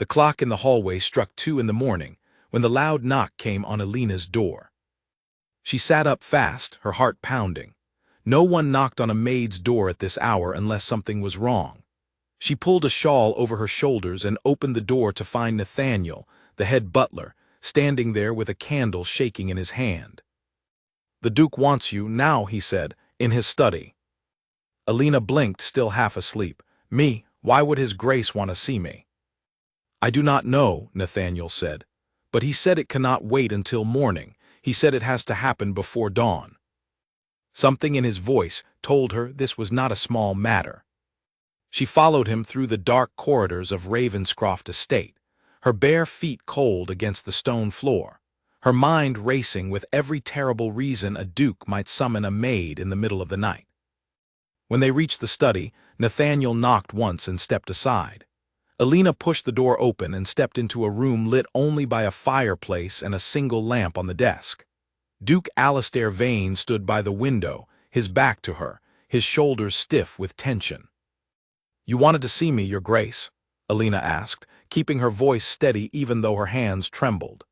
The clock in the hallway struck 2 in the morning when the loud knock came on Alina's door. She sat up fast, her heart pounding. No one knocked on a maid's door at this hour unless something was wrong. She pulled a shawl over her shoulders and opened the door to find Nathaniel, the head butler, standing there with a candle shaking in his hand. "The Duke wants you now," he said, in his study. Alina blinked, still half asleep. "Me? Why would His Grace want to see me?" "I do not know," Nathaniel said. "But he said it cannot wait until morning. He said it has to happen before dawn." Something in his voice told her this was not a small matter. She followed him through the dark corridors of Ravenscroft Estate, her bare feet cold against the stone floor, her mind racing with every terrible reason a duke might summon a maid in the middle of the night. When they reached the study, Nathaniel knocked once and stepped aside. Alina pushed the door open and stepped into a room lit only by a fireplace and a single lamp on the desk. Duke Alastair Vane stood by the window, his back to her, his shoulders stiff with tension. "You wanted to see me, Your Grace?" Alina asked, keeping her voice steady even though her hands trembled.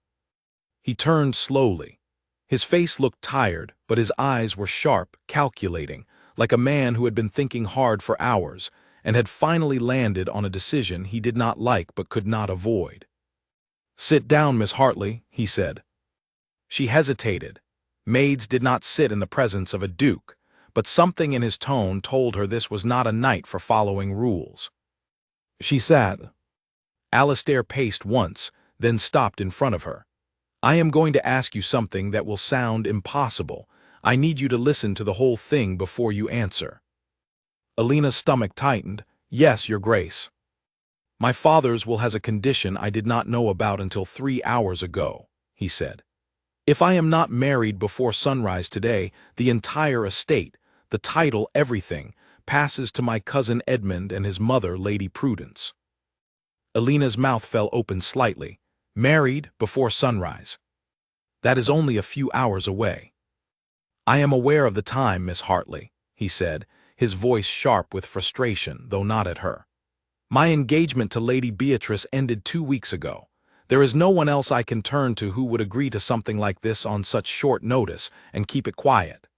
He turned slowly. His face looked tired, but his eyes were sharp, calculating, like a man who had been thinking hard for hours and had finally landed on a decision he did not like but could not avoid. "Sit down, Miss Hartley," he said. She hesitated. Maids did not sit in the presence of a duke, but something in his tone told her this was not a night for following rules. She sat. Alastair paced once, then stopped in front of her. "I am going to ask you something that will sound impossible. I need you to listen to the whole thing before you answer." Alina's stomach tightened. "Yes, Your Grace." "My father's will has a condition I did not know about until 3 hours ago," he said. "If I am not married before sunrise today, the entire estate, the title, everything, passes to my cousin Edmund and his mother, Lady Prudence." Alina's mouth fell open slightly. "Married before sunrise. That is only a few hours away." "I am aware of the time, Miss Hartley," he said, his voice sharp with frustration, though not at her. "My engagement to Lady Beatrice ended 2 weeks ago. There is no one else I can turn to who would agree to something like this on such short notice and keep it quiet."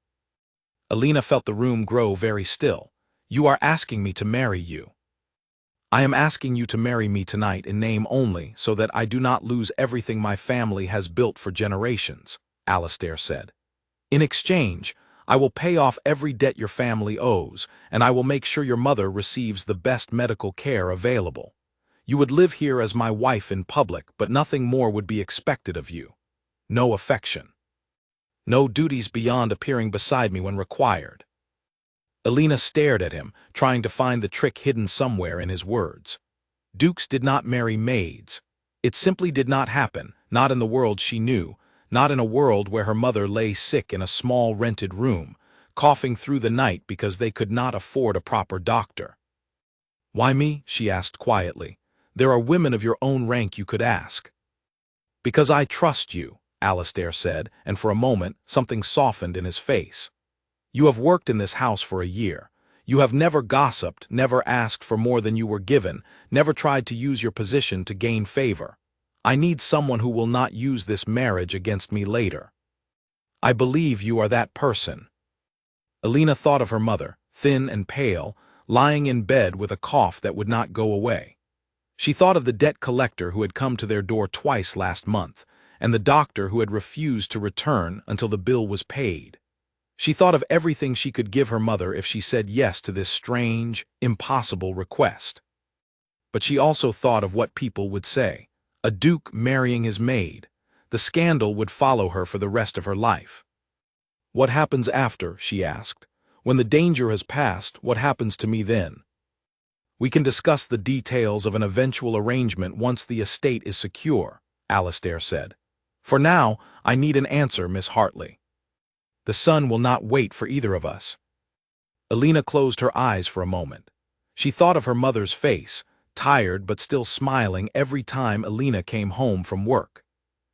Alina felt the room grow very still. "You are asking me to marry you." "I am asking you to marry me tonight in name only, so that I do not lose everything my family has built for generations," Alastair said. "In exchange, I will pay off every debt your family owes, and I will make sure your mother receives the best medical care available. You would live here as my wife in public, but nothing more would be expected of you. No affection. No duties beyond appearing beside me when required." Alina stared at him, trying to find the trick hidden somewhere in his words. Dukes did not marry maids. It simply did not happen, not in the world she knew, not in a world where her mother lay sick in a small rented room, coughing through the night because they could not afford a proper doctor. "Why me?" she asked quietly. "There are women of your own rank you could ask." "Because I trust you," Alastair said, and for a moment something softened in his face. "You have worked in this house for a year. You have never gossiped, never asked for more than you were given, never tried to use your position to gain favor. I need someone who will not use this marriage against me later. I believe you are that person." Alina thought of her mother, thin and pale, lying in bed with a cough that would not go away. She thought of the debt collector who had come to their door twice last month, and the doctor who had refused to return until the bill was paid. She thought of everything she could give her mother if she said yes to this strange, impossible request. But she also thought of what people would say. A duke marrying his maid. The scandal would follow her for the rest of her life. "What happens after?" she asked. "When the danger has passed, what happens to me then?" "We can discuss the details of an eventual arrangement once the estate is secure," Alastair said. "For now, I need an answer, Miss Hartley. The sun will not wait for either of us." Alina closed her eyes for a moment. She thought of her mother's face, tired but still smiling every time Alina came home from work.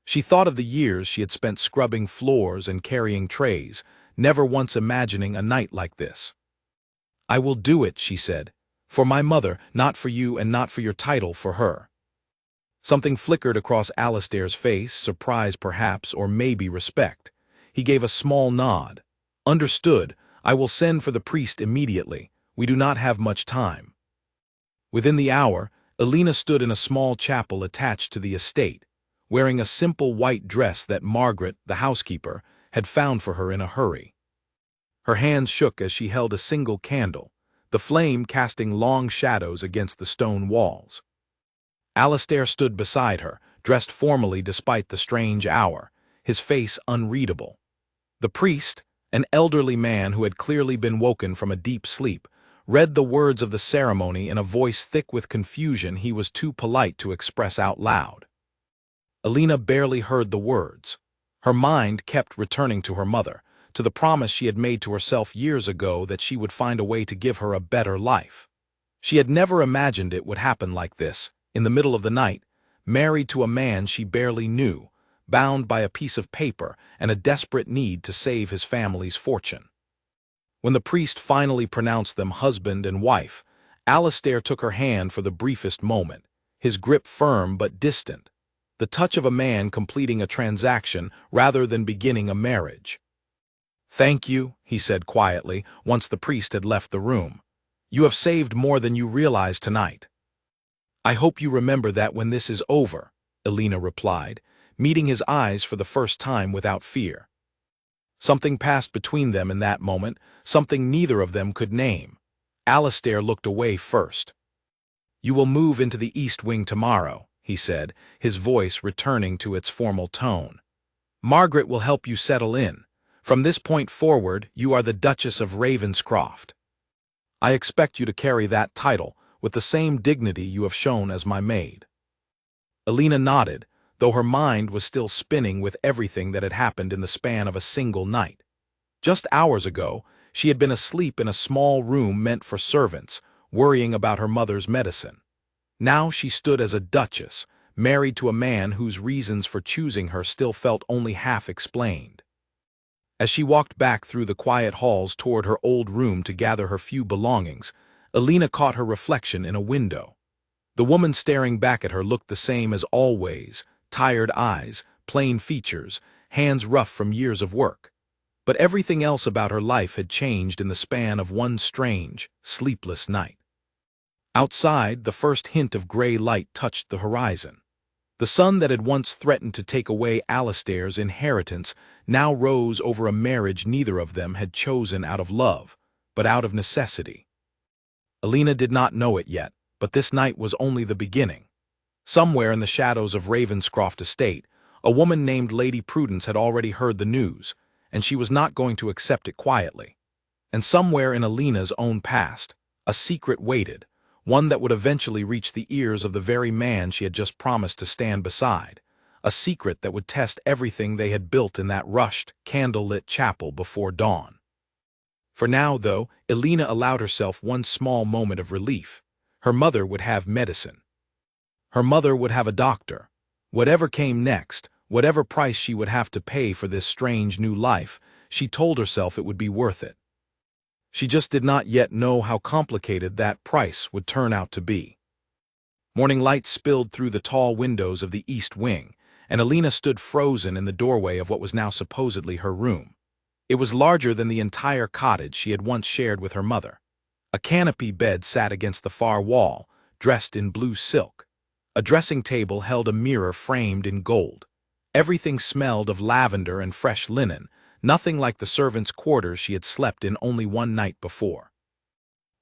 She thought of the years she had spent scrubbing floors and carrying trays, never once imagining a night like this. "I will do it," she said. "For my mother, not for you and not for your title, for her." Something flickered across Alistair's face, surprise perhaps, or maybe respect. He gave a small nod. Understood. I will send for the priest immediately. We do not have much time. Within the hour, Elena stood in a small chapel attached to the estate, wearing a simple white dress that Margaret, the housekeeper, had found for her in a hurry. Her hands shook as she held a single candle, the flame casting long shadows against the stone walls. Alistair stood beside her, dressed formally despite the strange hour, his face unreadable. The priest, an elderly man who had clearly been woken from a deep sleep, read the words of the ceremony in a voice thick with confusion he was too polite to express out loud. Elena barely heard the words. Her mind kept returning to her mother, to the promise she had made to herself years ago that she would find a way to give her a better life. She had never imagined it would happen like this, in the middle of the night, married to a man she barely knew, bound by a piece of paper and a desperate need to save his family's fortune. When the priest finally pronounced them husband and wife, Alistair took her hand for the briefest moment, his grip firm but distant, the touch of a man completing a transaction rather than beginning a marriage. "Thank you," he said quietly, once the priest had left the room. "You have saved more than you realize tonight." "I hope you remember that when this is over," Elena replied, meeting his eyes for the first time without fear. Something passed between them in that moment, something neither of them could name. Alistair looked away first. "You will move into the East Wing tomorrow," he said, his voice returning to its formal tone. "Margaret will help you settle in. From this point forward, you are the Duchess of Ravenscroft. I expect you to carry that title with the same dignity you have shown as my maid." Elena nodded, though her mind was still spinning with everything that had happened in the span of a single night. Just hours ago, she had been asleep in a small room meant for servants, worrying about her mother's medicine. Now she stood as a duchess, married to a man whose reasons for choosing her still felt only half explained. As she walked back through the quiet halls toward her old room to gather her few belongings, Elena caught her reflection in a window. The woman staring back at her looked the same as always, tired eyes, plain features, hands rough from years of work. But everything else about her life had changed in the span of one strange, sleepless night. Outside, the first hint of gray light touched the horizon. The sun that had once threatened to take away Alistair's inheritance now rose over a marriage neither of them had chosen out of love, but out of necessity. Elena did not know it yet, but this night was only the beginning. Somewhere in the shadows of Ravenscroft Estate, a woman named Lady Prudence had already heard the news, and she was not going to accept it quietly. And somewhere in Elena's own past, a secret waited, one that would eventually reach the ears of the very man she had just promised to stand beside, a secret that would test everything they had built in that rushed, candle-lit chapel before dawn. For now, though, Elena allowed herself one small moment of relief. Her mother would have medicine. Her mother would have a doctor. Whatever came next, whatever price she would have to pay for this strange new life, she told herself it would be worth it. She just did not yet know how complicated that price would turn out to be. Morning light spilled through the tall windows of the East Wing, and Elena stood frozen in the doorway of what was now supposedly her room. It was larger than the entire cottage she had once shared with her mother. A canopy bed sat against the far wall, dressed in blue silk. A dressing table held a mirror framed in gold. Everything smelled of lavender and fresh linen, nothing like the servants' quarters she had slept in only one night before.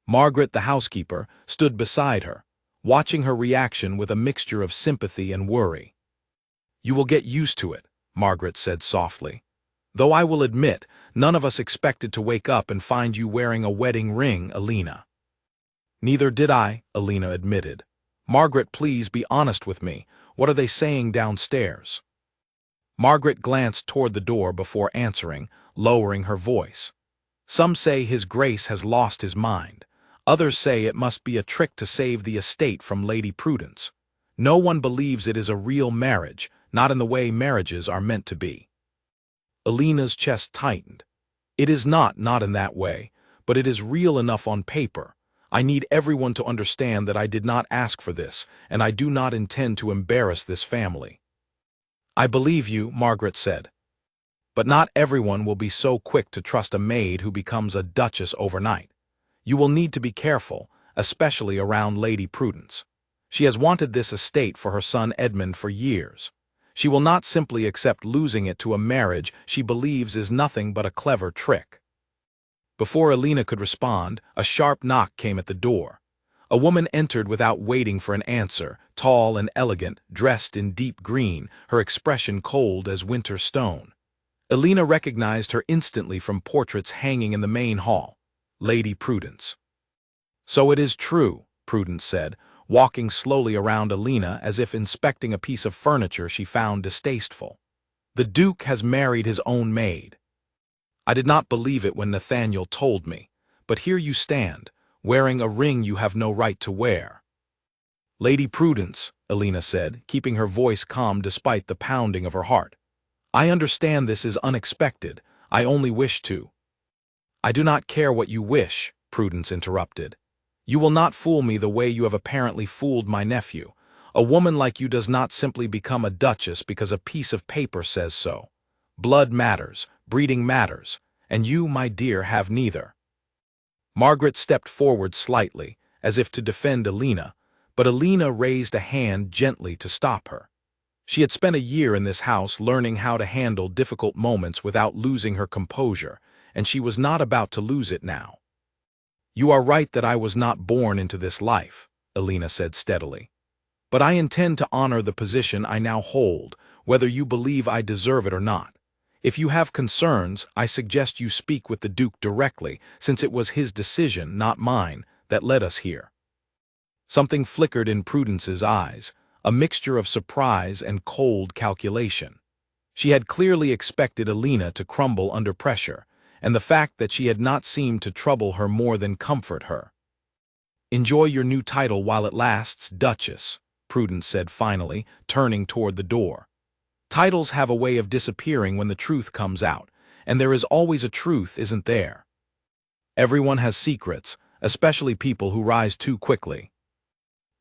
Margaret, the housekeeper, stood beside her, watching her reaction with a mixture of sympathy and worry. "You will get used to it," Margaret said softly. "Though I will admit, none of us expected to wake up and find you wearing a wedding ring, Elena." "Neither did I," Elena admitted. "Margaret, please be honest with me. What are they saying downstairs?" Margaret glanced toward the door before answering, lowering her voice. "Some say His Grace has lost his mind. Others say it must be a trick to save the estate from Lady Prudence. No one believes it is a real marriage, not in the way marriages are meant to be." Elena's chest tightened. "It is not in that way, but it is real enough on paper. I need everyone to understand that I did not ask for this, and I do not intend to embarrass this family." "I believe you," Margaret said. "But not everyone will be so quick to trust a maid who becomes a duchess overnight. You will need to be careful, especially around Lady Prudence. She has wanted this estate for her son Edmund for years. She will not simply accept losing it to a marriage she believes is nothing but a clever trick." Before Alina could respond, a sharp knock came at the door. A woman entered without waiting for an answer, tall and elegant, dressed in deep green, her expression cold as winter stone. Alina recognized her instantly from portraits hanging in the main hall. Lady Prudence. "So it is true," Prudence said, walking slowly around Alina as if inspecting a piece of furniture she found distasteful. "The Duke has married his own maid. I did not believe it when Nathaniel told me, but here you stand, wearing a ring you have no right to wear." "Lady Prudence," Alina said, keeping her voice calm despite the pounding of her heart. "I understand this is unexpected. I only wish to—" "I do not care what you wish," Prudence interrupted. "You will not fool me the way you have apparently fooled my nephew. A woman like you does not simply become a duchess because a piece of paper says so. Blood matters, breeding matters, and you, my dear, have neither." Margaret stepped forward slightly, as if to defend Alina, but Alina raised a hand gently to stop her. She had spent a year in this house learning how to handle difficult moments without losing her composure, and she was not about to lose it now. "You are right that I was not born into this life," Alina said steadily. "But I intend to honor the position I now hold, whether you believe I deserve it or not. If you have concerns, I suggest you speak with the Duke directly, since it was his decision, not mine, that led us here." Something flickered in Prudence's eyes, a mixture of surprise and cold calculation. She had clearly expected Alina to crumble under pressure, and the fact that she had not seemed to trouble her more than comfort her. "Enjoy your new title while it lasts, Duchess," Prudence said finally, turning toward the door. "Titles have a way of disappearing when the truth comes out, and there is always a truth, isn't there? Everyone has secrets, especially people who rise too quickly."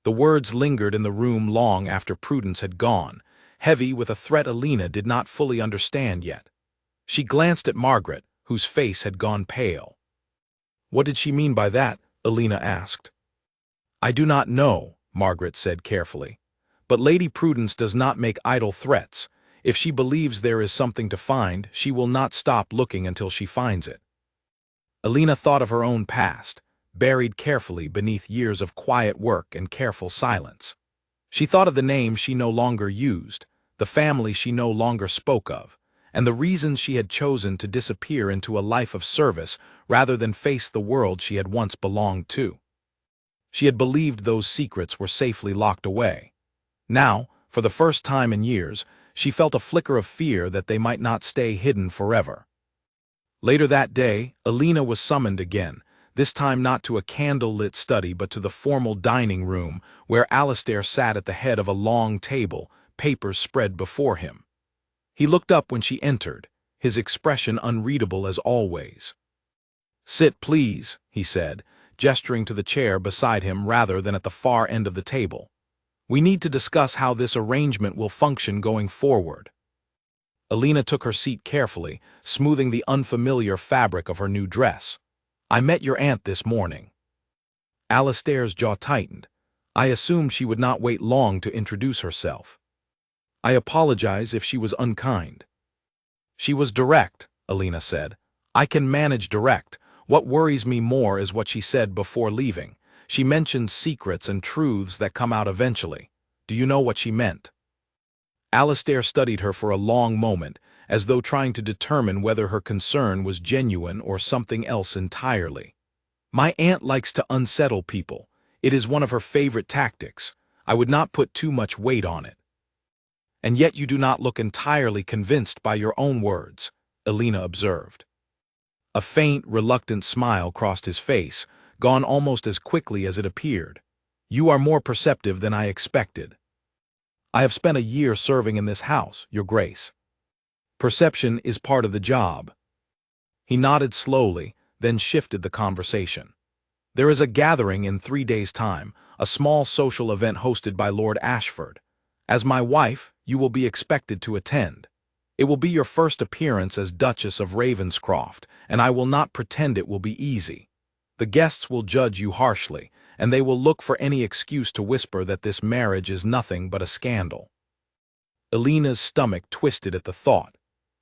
The words lingered in the room long after Prudence had gone, heavy with a threat Alina did not fully understand yet. She glanced at Margaret, whose face had gone pale. "What did she mean by that?" Alina asked. "I do not know," Margaret said carefully. "But Lady Prudence does not make idle threats. If she believes there is something to find, she will not stop looking until she finds it." Alina thought of her own past, buried carefully beneath years of quiet work and careful silence. She thought of the name she no longer used, the family she no longer spoke of, and the reasons she had chosen to disappear into a life of service rather than face the world she had once belonged to. She had believed those secrets were safely locked away. Now, for the first time in years, she felt a flicker of fear that they might not stay hidden forever. Later that day, Alina was summoned again, this time not to a candle-lit study but to the formal dining room where Alastair sat at the head of a long table, papers spread before him. He looked up when she entered, his expression unreadable as always. "Sit, please," he said, gesturing to the chair beside him rather than at the far end of the table. "We need to discuss how this arrangement will function going forward." Alina took her seat carefully, smoothing the unfamiliar fabric of her new dress. "I met your aunt this morning." Alastair's jaw tightened. I assumed she would not wait long to introduce herself. "I apologize if she was unkind." "She was direct," Alina said. "I can manage direct. What worries me more is what she said before leaving. She mentioned secrets and truths that come out eventually. Do you know what she meant?" Alastair studied her for a long moment, as though trying to determine whether her concern was genuine or something else entirely. "My aunt likes to unsettle people. It is one of her favorite tactics. I would not put too much weight on it." "And yet you do not look entirely convinced by your own words," Alina observed. A faint, reluctant smile crossed his face, gone almost as quickly as it appeared. "You are more perceptive than I expected." "I have spent a year serving in this house, Your Grace. Perception is part of the job." He nodded slowly, then shifted the conversation. There is a gathering in 3 days' time, a small social event hosted by Lord Ashford. As my wife, you will be expected to attend. It will be your first appearance as Duchess of Ravenscroft, and I will not pretend it will be easy. The guests will judge you harshly, and they will look for any excuse to whisper that this marriage is nothing but a scandal. Elena's stomach twisted at the thought.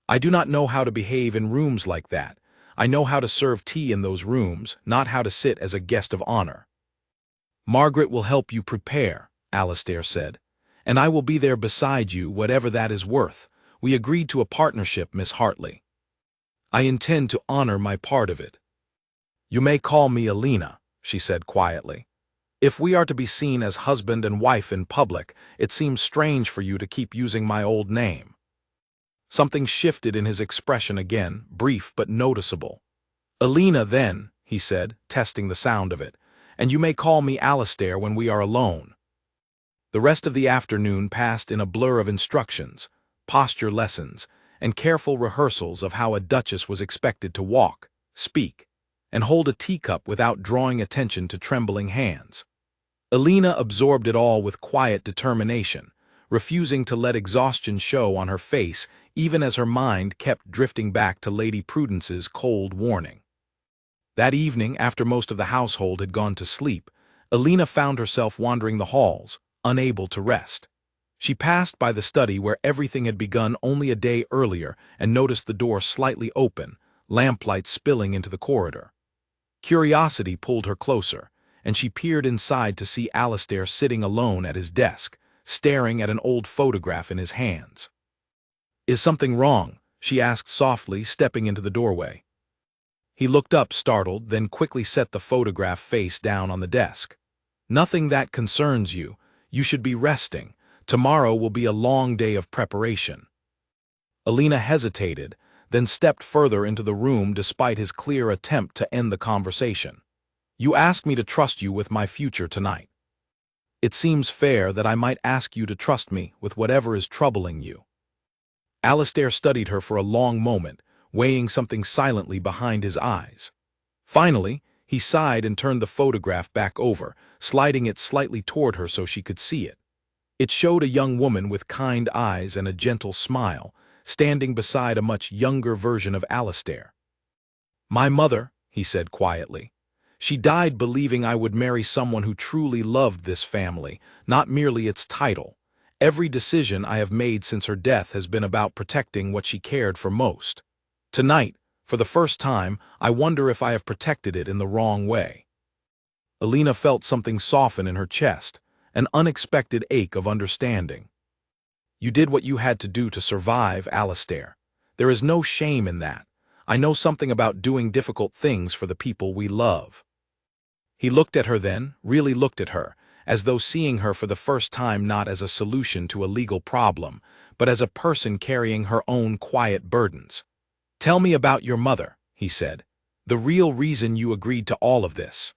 I do not know how to behave in rooms like that. I know how to serve tea in those rooms, not how to sit as a guest of honor. Margaret will help you prepare, Alastair said, and I will be there beside you, whatever that is worth. We agreed to a partnership, Miss Hartley. I intend to honor my part of it. You may call me Elena, she said quietly. If we are to be seen as husband and wife in public, it seems strange for you to keep using my old name. Something shifted in his expression again, brief but noticeable. Elena, then, he said, testing the sound of it, and you may call me Alastair when we are alone. The rest of the afternoon passed in a blur of instructions, posture lessons, and careful rehearsals of how a duchess was expected to walk, speak, and hold a teacup without drawing attention to trembling hands. Elena absorbed it all with quiet determination, refusing to let exhaustion show on her face even as her mind kept drifting back to Lady Prudence's cold warning. That evening, after most of the household had gone to sleep, Elena found herself wandering the halls, unable to rest. She passed by the study where everything had begun only a day earlier and noticed the door slightly open, lamplight spilling into the corridor. Curiosity pulled her closer, and she peered inside to see Alastair sitting alone at his desk, staring at an old photograph in his hands. Is something wrong? She asked softly, stepping into the doorway. He looked up, startled, then quickly set the photograph face down on the desk. Nothing that concerns you. You should be resting. Tomorrow will be a long day of preparation. Elena hesitated, then stepped further into the room despite his clear attempt to end the conversation. You asked me to trust you with my future tonight. It seems fair that I might ask you to trust me with whatever is troubling you. Alastair studied her for a long moment, weighing something silently behind his eyes. Finally, he sighed and turned the photograph back over, sliding it slightly toward her so she could see it. It showed a young woman with kind eyes and a gentle smile, standing beside a much younger version of Alastair. My mother, he said quietly. She died believing I would marry someone who truly loved this family, not merely its title. Every decision I have made since her death has been about protecting what she cared for most. Tonight, for the first time, I wonder if I have protected it in the wrong way. Elena felt something soften in her chest, an unexpected ache of understanding. You did what you had to do to survive, Alastair. There is no shame in that. I know something about doing difficult things for the people we love. He looked at her then, really looked at her, as though seeing her for the first time not as a solution to a legal problem, but as a person carrying her own quiet burdens. Tell me about your mother, he said. The real reason you agreed to all of this.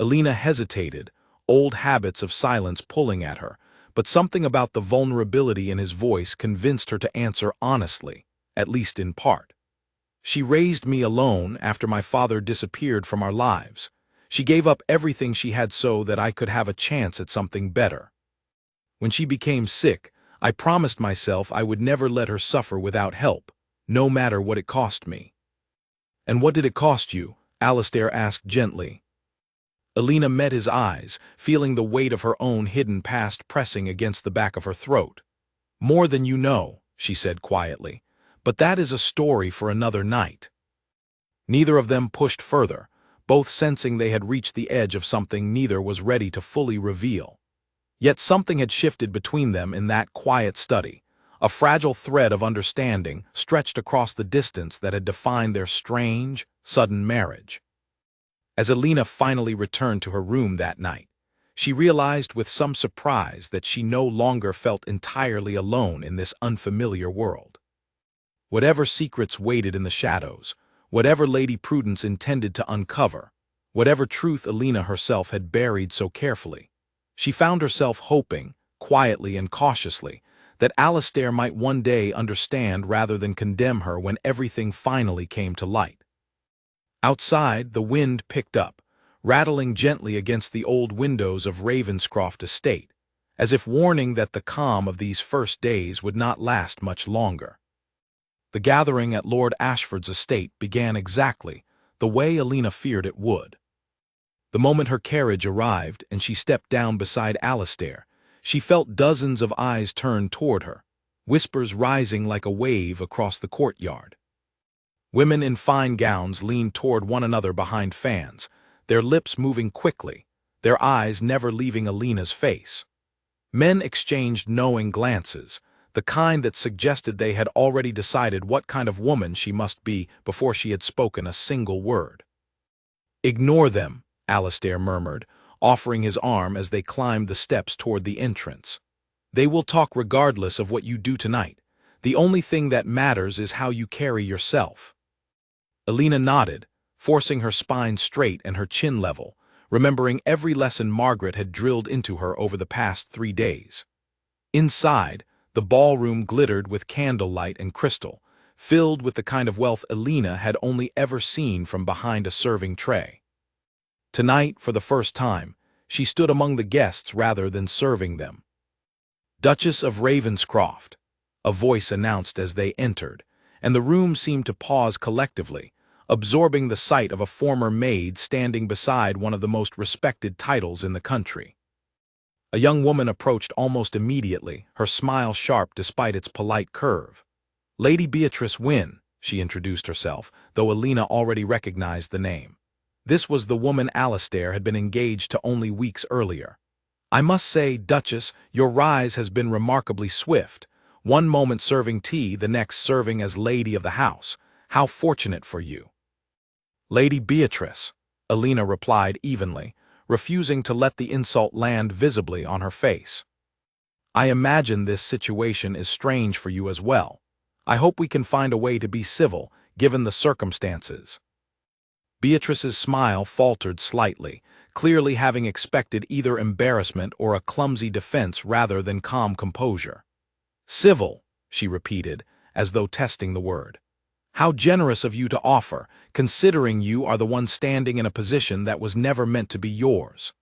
Elena hesitated, old habits of silence pulling at her, but something about the vulnerability in his voice convinced her to answer honestly, at least in part. She raised me alone after my father disappeared from our lives. She gave up everything she had so that I could have a chance at something better. When she became sick, I promised myself I would never let her suffer without help, no matter what it cost me. And what did it cost you? Alastair asked gently. Elena met his eyes, feeling the weight of her own hidden past pressing against the back of her throat. More than you know, she said quietly, but that is a story for another night. Neither of them pushed further, both sensing they had reached the edge of something neither was ready to fully reveal. Yet something had shifted between them in that quiet study, a fragile thread of understanding stretched across the distance that had defined their strange, sudden marriage. As Elena finally returned to her room that night, she realized with some surprise that she no longer felt entirely alone in this unfamiliar world. Whatever secrets waited in the shadows, whatever Lady Prudence intended to uncover, whatever truth Elena herself had buried so carefully, she found herself hoping, quietly and cautiously, that Alastair might one day understand rather than condemn her when everything finally came to light. Outside, the wind picked up, rattling gently against the old windows of Ravenscroft Estate, as if warning that the calm of these first days would not last much longer. The gathering at Lord Ashford's estate began exactly the way Alina feared it would. The moment her carriage arrived and she stepped down beside Alistair, she felt dozens of eyes turned toward her, whispers rising like a wave across the courtyard. Women in fine gowns leaned toward one another behind fans, their lips moving quickly, their eyes never leaving Alina's face. Men exchanged knowing glances, the kind that suggested they had already decided what kind of woman she must be before she had spoken a single word. "Ignore them," Alistair murmured, offering his arm as they climbed the steps toward the entrance. "They will talk regardless of what you do tonight. The only thing that matters is how you carry yourself." Alina nodded, forcing her spine straight and her chin level, remembering every lesson Margaret had drilled into her over the past 3 days. Inside, the ballroom glittered with candlelight and crystal, filled with the kind of wealth Alina had only ever seen from behind a serving tray. Tonight, for the first time, she stood among the guests rather than serving them. "Duchess of Ravenscroft," a voice announced as they entered, and the room seemed to pause collectively, absorbing the sight of a former maid standing beside one of the most respected titles in the country. A young woman approached almost immediately, her smile sharp despite its polite curve. "Lady Beatrice Wynne," she introduced herself, though Alina already recognized the name. This was the woman Alistair had been engaged to only weeks earlier. "I must say, Duchess, your rise has been remarkably swift. One moment serving tea, the next serving as lady of the house. How fortunate for you." "Lady Beatrice," Alina replied evenly, refusing to let the insult land visibly on her face. "I imagine this situation is strange for you as well. I hope we can find a way to be civil, given the circumstances." Beatrice's smile faltered slightly, clearly having expected either embarrassment or a clumsy defense rather than calm composure. "Civil," she repeated, as though testing the word. "How generous of you to offer, considering you are the one standing in a position that was never meant to be yours."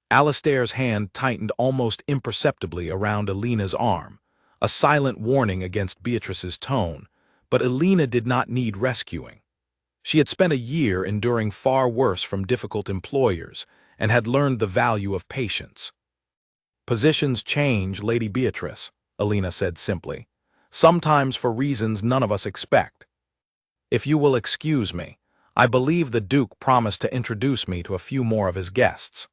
Alistair's hand tightened almost imperceptibly around Alina's arm, a silent warning against Beatrice's tone, but Alina did not need rescuing. She had spent a year enduring far worse from difficult employers and had learned the value of patience. "Positions change, Lady Beatrice," Alina said simply, "sometimes for reasons none of us expect. If you will excuse me, I believe the Duke promised to introduce me to a few more of his guests."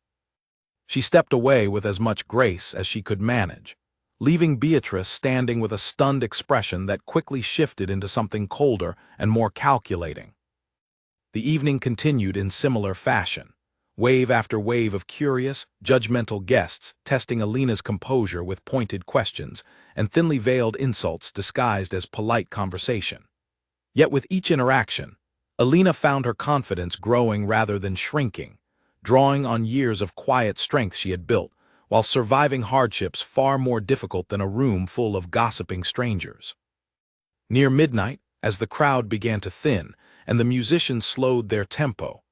She stepped away with as much grace as she could manage, leaving Beatrice standing with a stunned expression that quickly shifted into something colder and more calculating. The evening continued in similar fashion, wave after wave of curious, judgmental guests testing Alina's composure with pointed questions and thinly veiled insults disguised as polite conversation. Yet with each interaction, Alina found her confidence growing rather than shrinking, drawing on years of quiet strength she had built, while surviving hardships far more difficult than a room full of gossiping strangers. Near midnight, as the crowd began to thin and the musicians slowed their tempo,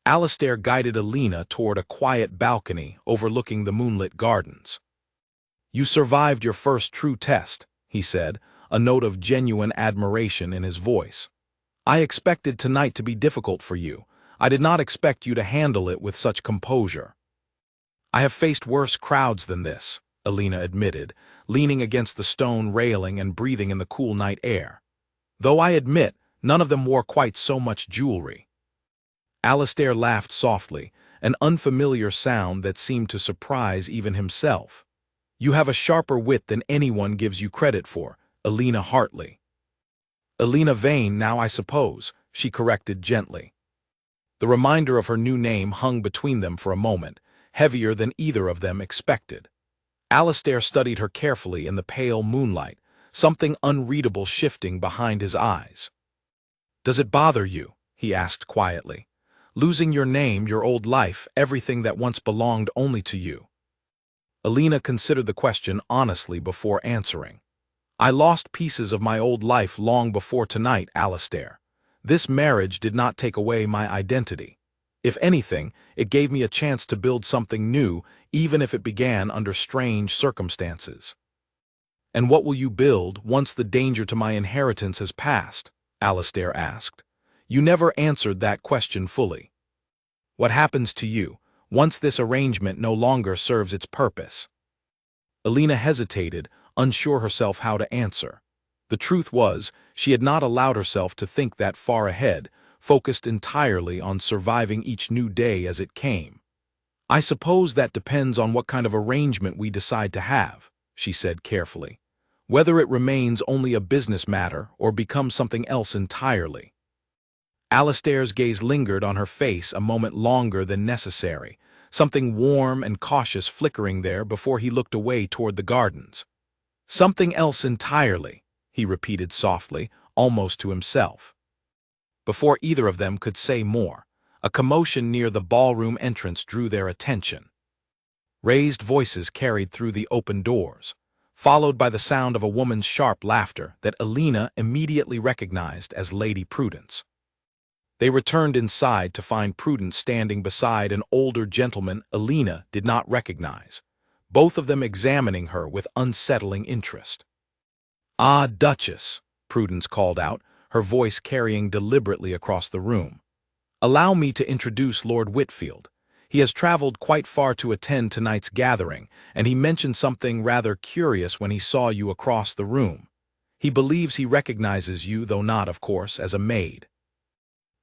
Alistair guided Alina toward a quiet balcony overlooking the moonlit gardens. "You survived your first true test," he said, a note of genuine admiration in his voice. "I expected tonight to be difficult for you. I did not expect you to handle it with such composure." "I have faced worse crowds than this," Alina admitted, leaning against the stone railing and breathing in the cool night air. "Though I admit, none of them wore quite so much jewelry." Alistair laughed softly, an unfamiliar sound that seemed to surprise even himself. "You have a sharper wit than anyone gives you credit for, Alina Hartley." "Alina Vane now, I suppose," she corrected gently. The reminder of her new name hung between them for a moment, heavier than either of them expected. Alistair studied her carefully in the pale moonlight, something unreadable shifting behind his eyes. "Does it bother you?" he asked quietly. "Losing your name, your old life, everything that once belonged only to you?" Alina considered the question honestly before answering. "I lost pieces of my old life long before tonight, Alistair. This marriage did not take away my identity. If anything, it gave me a chance to build something new, even if it began under strange circumstances. And what will you build once the danger to my inheritance has passed? Alastair asked. You never answered that question fully. What happens to you once this arrangement no longer serves its purpose? Alina hesitated, unsure herself how to answer. The truth was, she had not allowed herself to think that far ahead, focused entirely on surviving each new day as it came. I suppose that depends on what kind of arrangement we decide to have, she said carefully. Whether it remains only a business matter or becomes something else entirely. Alastair's gaze lingered on her face a moment longer than necessary, something warm and cautious flickering there before he looked away toward the gardens. Something else entirely, he repeated softly, almost to himself. Before either of them could say more, a commotion near the ballroom entrance drew their attention. Raised voices carried through the open doors, followed by the sound of a woman's sharp laughter that Alina immediately recognized as Lady Prudence. They returned inside to find Prudence standing beside an older gentleman Alina did not recognize, both of them examining her with unsettling interest. "Ah, Duchess," Prudence called out, her voice carrying deliberately across the room. "Allow me to introduce Lord Whitfield. He has traveled quite far to attend tonight's gathering, and he mentioned something rather curious when he saw you across the room. He believes he recognizes you, though not, of course, as a maid."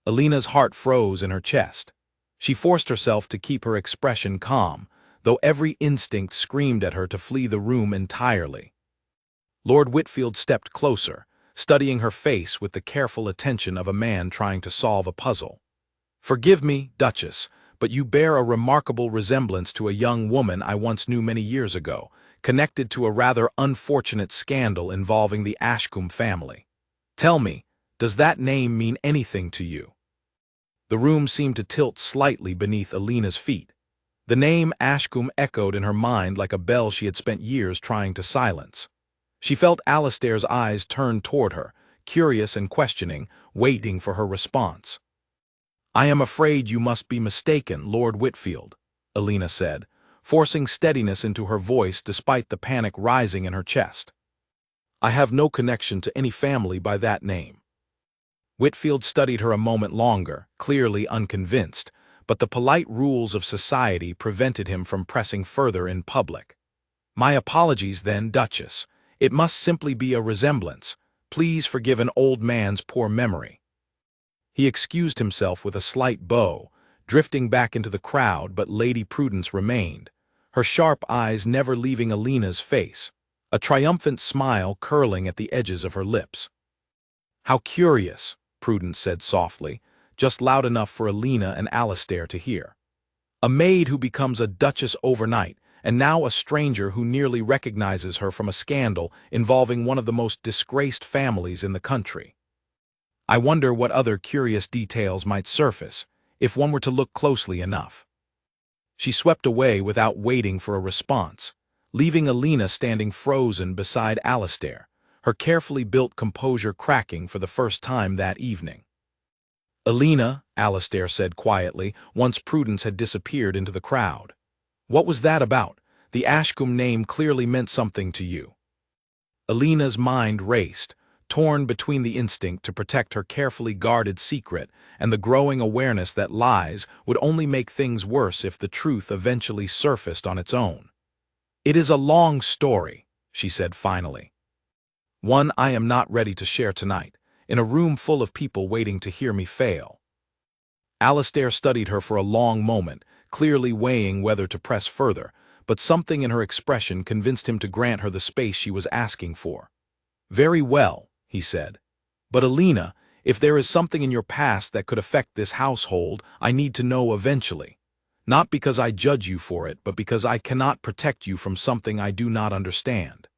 Alina's heart froze in her chest. She forced herself to keep her expression calm, though every instinct screamed at her to flee the room entirely. Lord Whitfield stepped closer, studying her face with the careful attention of a man trying to solve a puzzle. "Forgive me, Duchess, but you bear a remarkable resemblance to a young woman I once knew many years ago, connected to a rather unfortunate scandal involving the Ashcombe family. Tell me, does that name mean anything to you?" The room seemed to tilt slightly beneath Alina's feet. The name Ashcombe echoed in her mind like a bell she had spent years trying to silence. She felt Alastair's eyes turn toward her, curious and questioning, waiting for her response. "I am afraid you must be mistaken, Lord Whitfield," Alina said, forcing steadiness into her voice despite the panic rising in her chest. "I have no connection to any family by that name." Whitfield studied her a moment longer, clearly unconvinced, but the polite rules of society prevented him from pressing further in public. "My apologies then, Duchess. It must simply be a resemblance. Please forgive an old man's poor memory." He excused himself with a slight bow, drifting back into the crowd, but Lady Prudence remained, her sharp eyes never leaving Alina's face, a triumphant smile curling at the edges of her lips. "How curious," Prudence said softly, just loud enough for Alina and Alastair to hear. "A maid who becomes a duchess overnight, and now a stranger who nearly recognizes her from a scandal involving one of the most disgraced families in the country. I wonder what other curious details might surface, if one were to look closely enough." She swept away without waiting for a response, leaving Alina standing frozen beside Alastair, her carefully built composure cracking for the first time that evening. "Alina," Alastair said quietly, once Prudence had disappeared into the crowd. "What was that about? The Ashcombe name clearly meant something to you." Alina's mind raced, torn between the instinct to protect her carefully guarded secret and the growing awareness that lies would only make things worse if the truth eventually surfaced on its own. "It is a long story," she said finally. "One I am not ready to share tonight, in a room full of people waiting to hear me fail." Alastair studied her for a long moment, clearly weighing whether to press further, but something in her expression convinced him to grant her the space she was asking for. "Very well," he said. "But Alina, if there is something in your past that could affect this household, I need to know eventually. Not because I judge you for it, but because I cannot protect you from something I do not understand."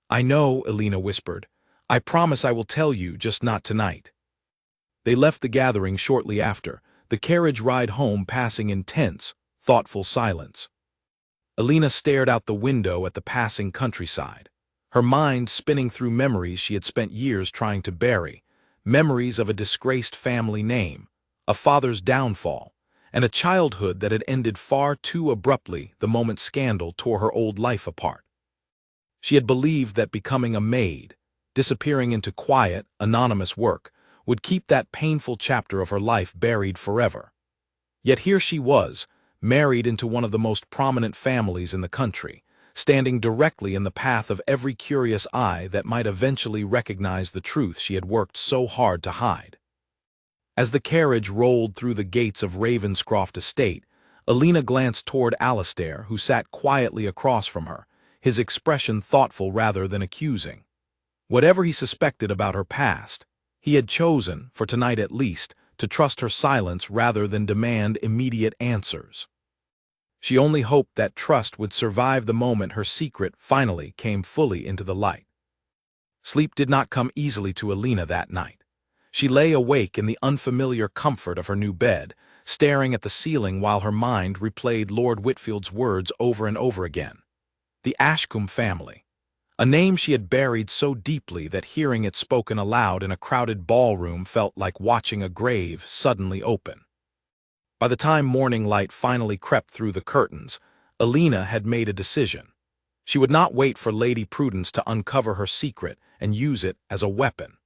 "I know," Alina whispered. "I promise I will tell you, just not tonight." They left the gathering shortly after, the carriage ride home passing in tense, thoughtful silence. Alina stared out the window at the passing countryside, her mind spinning through memories she had spent years trying to bury, memories of a disgraced family name, a father's downfall, and a childhood that had ended far too abruptly the moment scandal tore her old life apart. She had believed that becoming a maid, disappearing into quiet, anonymous work, would keep that painful chapter of her life buried forever. Yet here she was, married into one of the most prominent families in the country, standing directly in the path of every curious eye that might eventually recognize the truth she had worked so hard to hide. As the carriage rolled through the gates of Ravenscroft Estate, Alina glanced toward Alastair, who sat quietly across from her, his expression thoughtful rather than accusing. Whatever he suspected about her past, he had chosen, for tonight at least, to trust her silence rather than demand immediate answers. She only hoped that trust would survive the moment her secret finally came fully into the light. Sleep did not come easily to Alina that night. She lay awake in the unfamiliar comfort of her new bed, staring at the ceiling while her mind replayed Lord Whitfield's words over and over again. The Ashcombe family. A name she had buried so deeply that hearing it spoken aloud in a crowded ballroom felt like watching a grave suddenly open. By the time morning light finally crept through the curtains, Alina had made a decision. She would not wait for Lady Prudence to uncover her secret and use it as a weapon.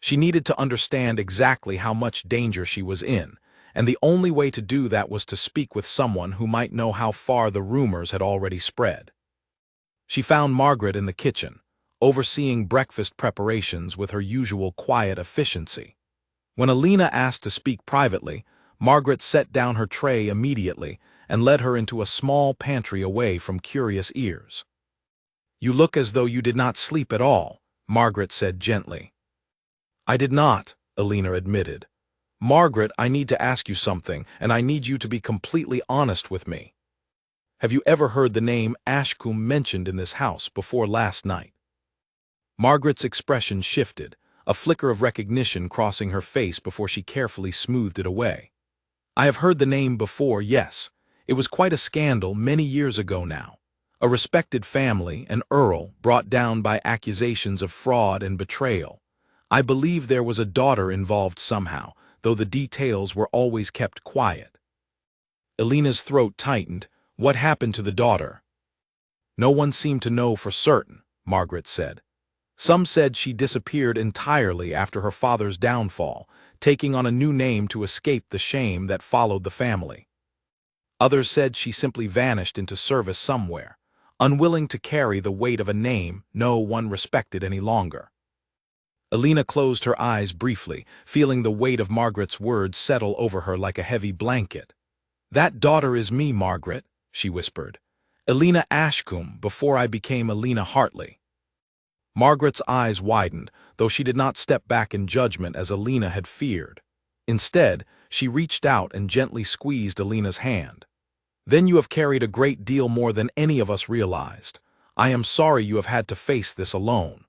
She needed to understand exactly how much danger she was in, and the only way to do that was to speak with someone who might know how far the rumors had already spread. She found Margaret in the kitchen, overseeing breakfast preparations with her usual quiet efficiency. When Alina asked to speak privately, Margaret set down her tray immediately and led her into a small pantry away from curious ears. "You look as though you did not sleep at all," Margaret said gently. "I did not," Alina admitted. "Margaret, I need to ask you something, and I need you to be completely honest with me. Have you ever heard the name Ashcombe mentioned in this house before last night?" Margaret's expression shifted, a flicker of recognition crossing her face before she carefully smoothed it away. "I have heard the name before, yes. It was quite a scandal many years ago now. A respected family, an earl, brought down by accusations of fraud and betrayal. I believe there was a daughter involved somehow, though the details were always kept quiet." Alina's throat tightened. "What happened to the daughter?" "No one seemed to know for certain," Margaret said. "Some said she disappeared entirely after her father's downfall, taking on a new name to escape the shame that followed the family. Others said she simply vanished into service somewhere, unwilling to carry the weight of a name no one respected any longer." Alina closed her eyes briefly, feeling the weight of Margaret's words settle over her like a heavy blanket. "That daughter is me, Margaret," she whispered. "Alina Ashcombe before I became Alina Hartley." Margaret's eyes widened, though she did not step back in judgment as Alina had feared. Instead, she reached out and gently squeezed Alina's hand. "Then you have carried a great deal more than any of us realized. I am sorry you have had to face this alone."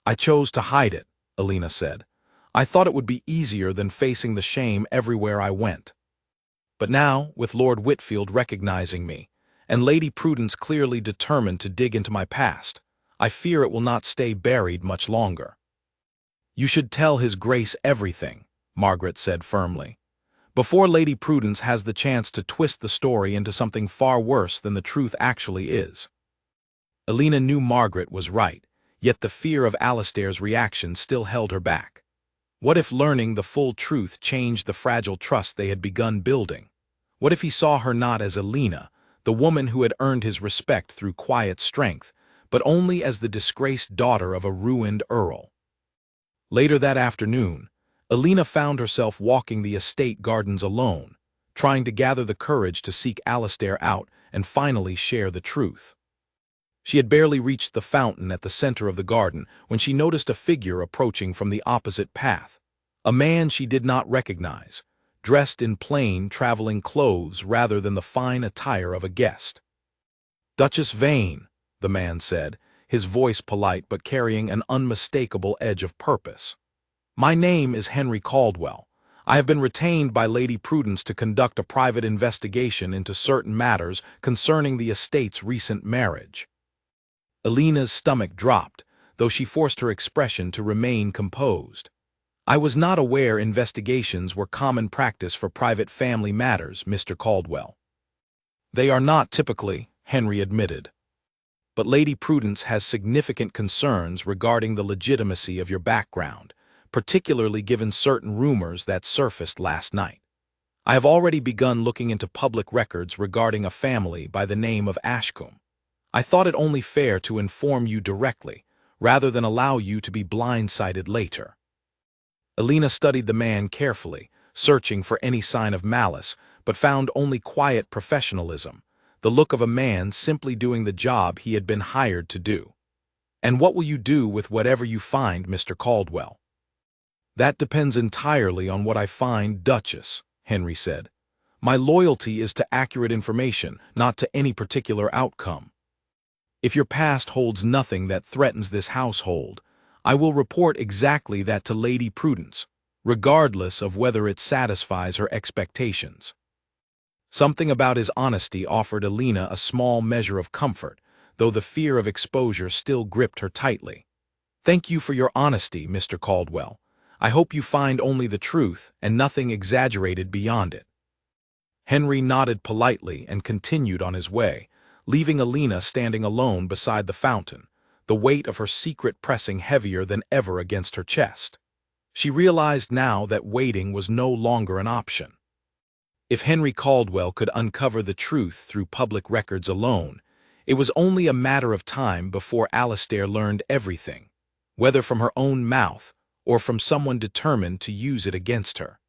"I chose to hide it," Alina said. "I thought it would be easier than facing the shame everywhere I went. But now, with Lord Whitfield recognizing me, and Lady Prudence clearly determined to dig into my past, I fear it will not stay buried much longer." "You should tell His Grace everything," Margaret said firmly, "before Lady Prudence has the chance to twist the story into something far worse than the truth actually is." Alina knew Margaret was right, yet the fear of Alastair's reaction still held her back. What if learning the full truth changed the fragile trust they had begun building? What if he saw her not as Alina, the woman who had earned his respect through quiet strength, but only as the disgraced daughter of a ruined earl? Later that afternoon, Alina found herself walking the estate gardens alone, trying to gather the courage to seek Alastair out and finally share the truth. She had barely reached the fountain at the center of the garden when she noticed a figure approaching from the opposite path, a man she did not recognize, dressed in plain traveling clothes rather than the fine attire of a guest. "Duchess Vane," the man said, his voice polite but carrying an unmistakable edge of purpose. "My name is Henry Caldwell. I have been retained by Lady Prudence to conduct a private investigation into certain matters concerning the estate's recent marriage." Alina's stomach dropped, though she forced her expression to remain composed. I was not aware investigations were common practice for private family matters, Mr. Caldwell. They are not typically, Henry admitted. But Lady Prudence has significant concerns regarding the legitimacy of your background, particularly given certain rumors that surfaced last night. I have already begun looking into public records regarding a family by the name of Ashcombe. I thought it only fair to inform you directly, rather than allow you to be blindsided later. Alina studied the man carefully, searching for any sign of malice, but found only quiet professionalism, the look of a man simply doing the job he had been hired to do. And what will you do with whatever you find, Mr. Caldwell? That depends entirely on what I find, Duchess, Henry said. My loyalty is to accurate information, not to any particular outcome. If your past holds nothing that threatens this household, I will report exactly that to Lady Prudence, regardless of whether it satisfies her expectations. Something about his honesty offered Alina a small measure of comfort, though the fear of exposure still gripped her tightly. Thank you for your honesty, Mr. Caldwell. I hope you find only the truth and nothing exaggerated beyond it. Henry nodded politely and continued on his way, leaving Alina standing alone beside the fountain, the weight of her secret pressing heavier than ever against her chest. She realized now that waiting was no longer an option. If Henry Caldwell could uncover the truth through public records alone, it was only a matter of time before Alastair learned everything, whether from her own mouth or from someone determined to use it against her.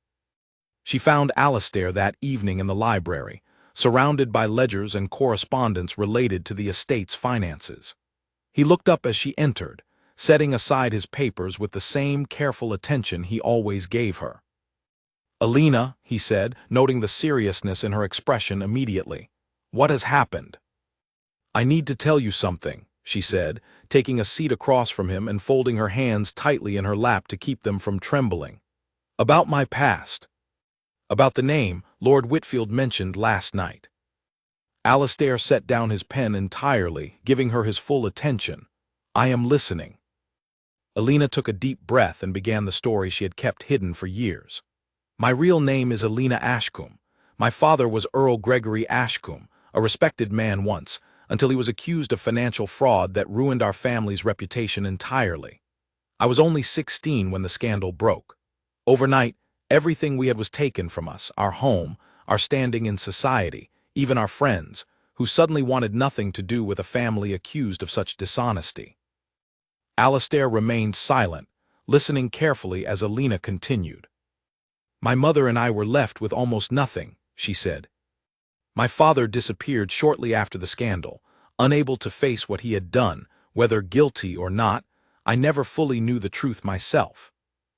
She found Alastair that evening in the library, surrounded by ledgers and correspondence related to the estate's finances. He looked up as she entered, setting aside his papers with the same careful attention he always gave her. "Alina," he said, noting the seriousness in her expression immediately, "what has happened?" "I need to tell you something," she said, taking a seat across from him and folding her hands tightly in her lap to keep them from trembling. "About my past. About the name Lord Whitfield mentioned last night." Alastair set down his pen entirely, giving her his full attention. "I am listening." Alina took a deep breath and began the story she had kept hidden for years. "My real name is Alina Ashcombe. My father was Earl Gregory Ashcombe, a respected man once, until he was accused of financial fraud that ruined our family's reputation entirely. I was only 16 when the scandal broke. Overnight, everything we had was taken from us, our home, our standing in society, even our friends, who suddenly wanted nothing to do with a family accused of such dishonesty." Alastair remained silent, listening carefully as Alina continued. "My mother and I were left with almost nothing," she said. "My father disappeared shortly after the scandal, unable to face what he had done, whether guilty or not. I never fully knew the truth myself.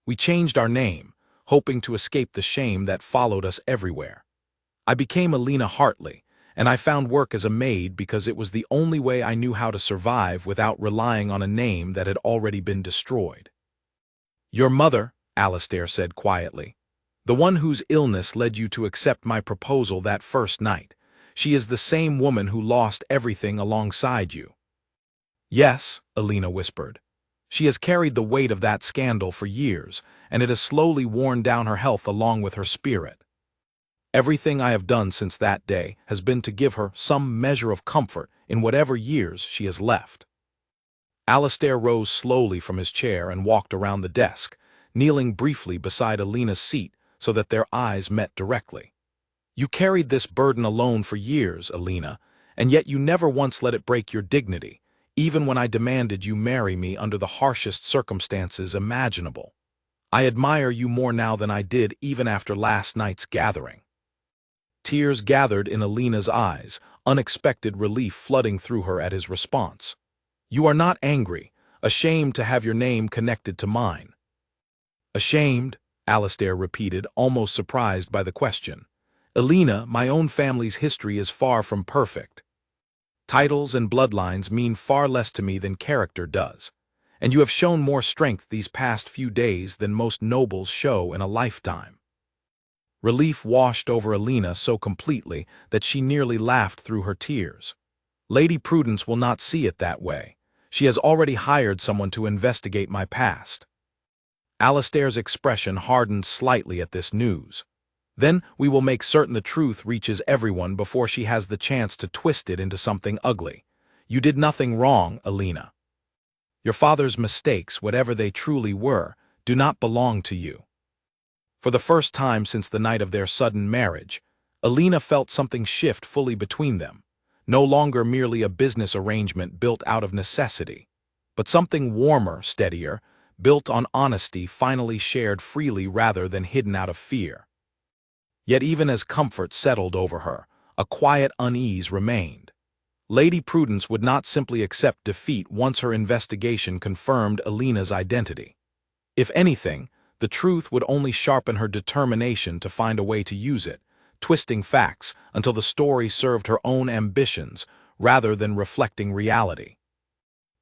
We changed our name, hoping to escape the shame that followed us everywhere. I became Alina Hartley, and I found work as a maid because it was the only way I knew how to survive without relying on a name that had already been destroyed." "Your mother," Alastair said quietly, "the one whose illness led you to accept my proposal that first night, she is the same woman who lost everything alongside you." "Yes," Alina whispered. "She has carried the weight of that scandal for years, and it has slowly worn down her health along with her spirit. Everything I have done since that day has been to give her some measure of comfort in whatever years she has left." Alastair rose slowly from his chair and walked around the desk, kneeling briefly beside Alina's seat so that their eyes met directly. "You carried this burden alone for years, Alina, and yet you never once let it break your dignity, even when I demanded you marry me under the harshest circumstances imaginable. I admire you more now than I did even after last night's gathering." Tears gathered in Alina's eyes, unexpected relief flooding through her at his response. "You are not angry, ashamed to have your name connected to mine." "Ashamed?" Alastair repeated, almost surprised by the question. "Alina, my own family's history is far from perfect. Titles and bloodlines mean far less to me than character does, and you have shown more strength these past few days than most nobles show in a lifetime." Relief washed over Alina so completely that she nearly laughed through her tears. "Lady Prudence will not see it that way. She has already hired someone to investigate my past." Alistair's expression hardened slightly at this news. Then we will make certain the truth reaches everyone before she has the chance to twist it into something ugly. You did nothing wrong, Alina. Your father's mistakes, whatever they truly were, do not belong to you. For the first time since the night of their sudden marriage, Alina felt something shift fully between them, no longer merely a business arrangement built out of necessity, but something warmer, steadier, built on honesty finally shared freely rather than hidden out of fear. Yet even as comfort settled over her, a quiet unease remained. Lady Prudence would not simply accept defeat once her investigation confirmed Alina's identity. If anything, the truth would only sharpen her determination to find a way to use it, twisting facts until the story served her own ambitions rather than reflecting reality.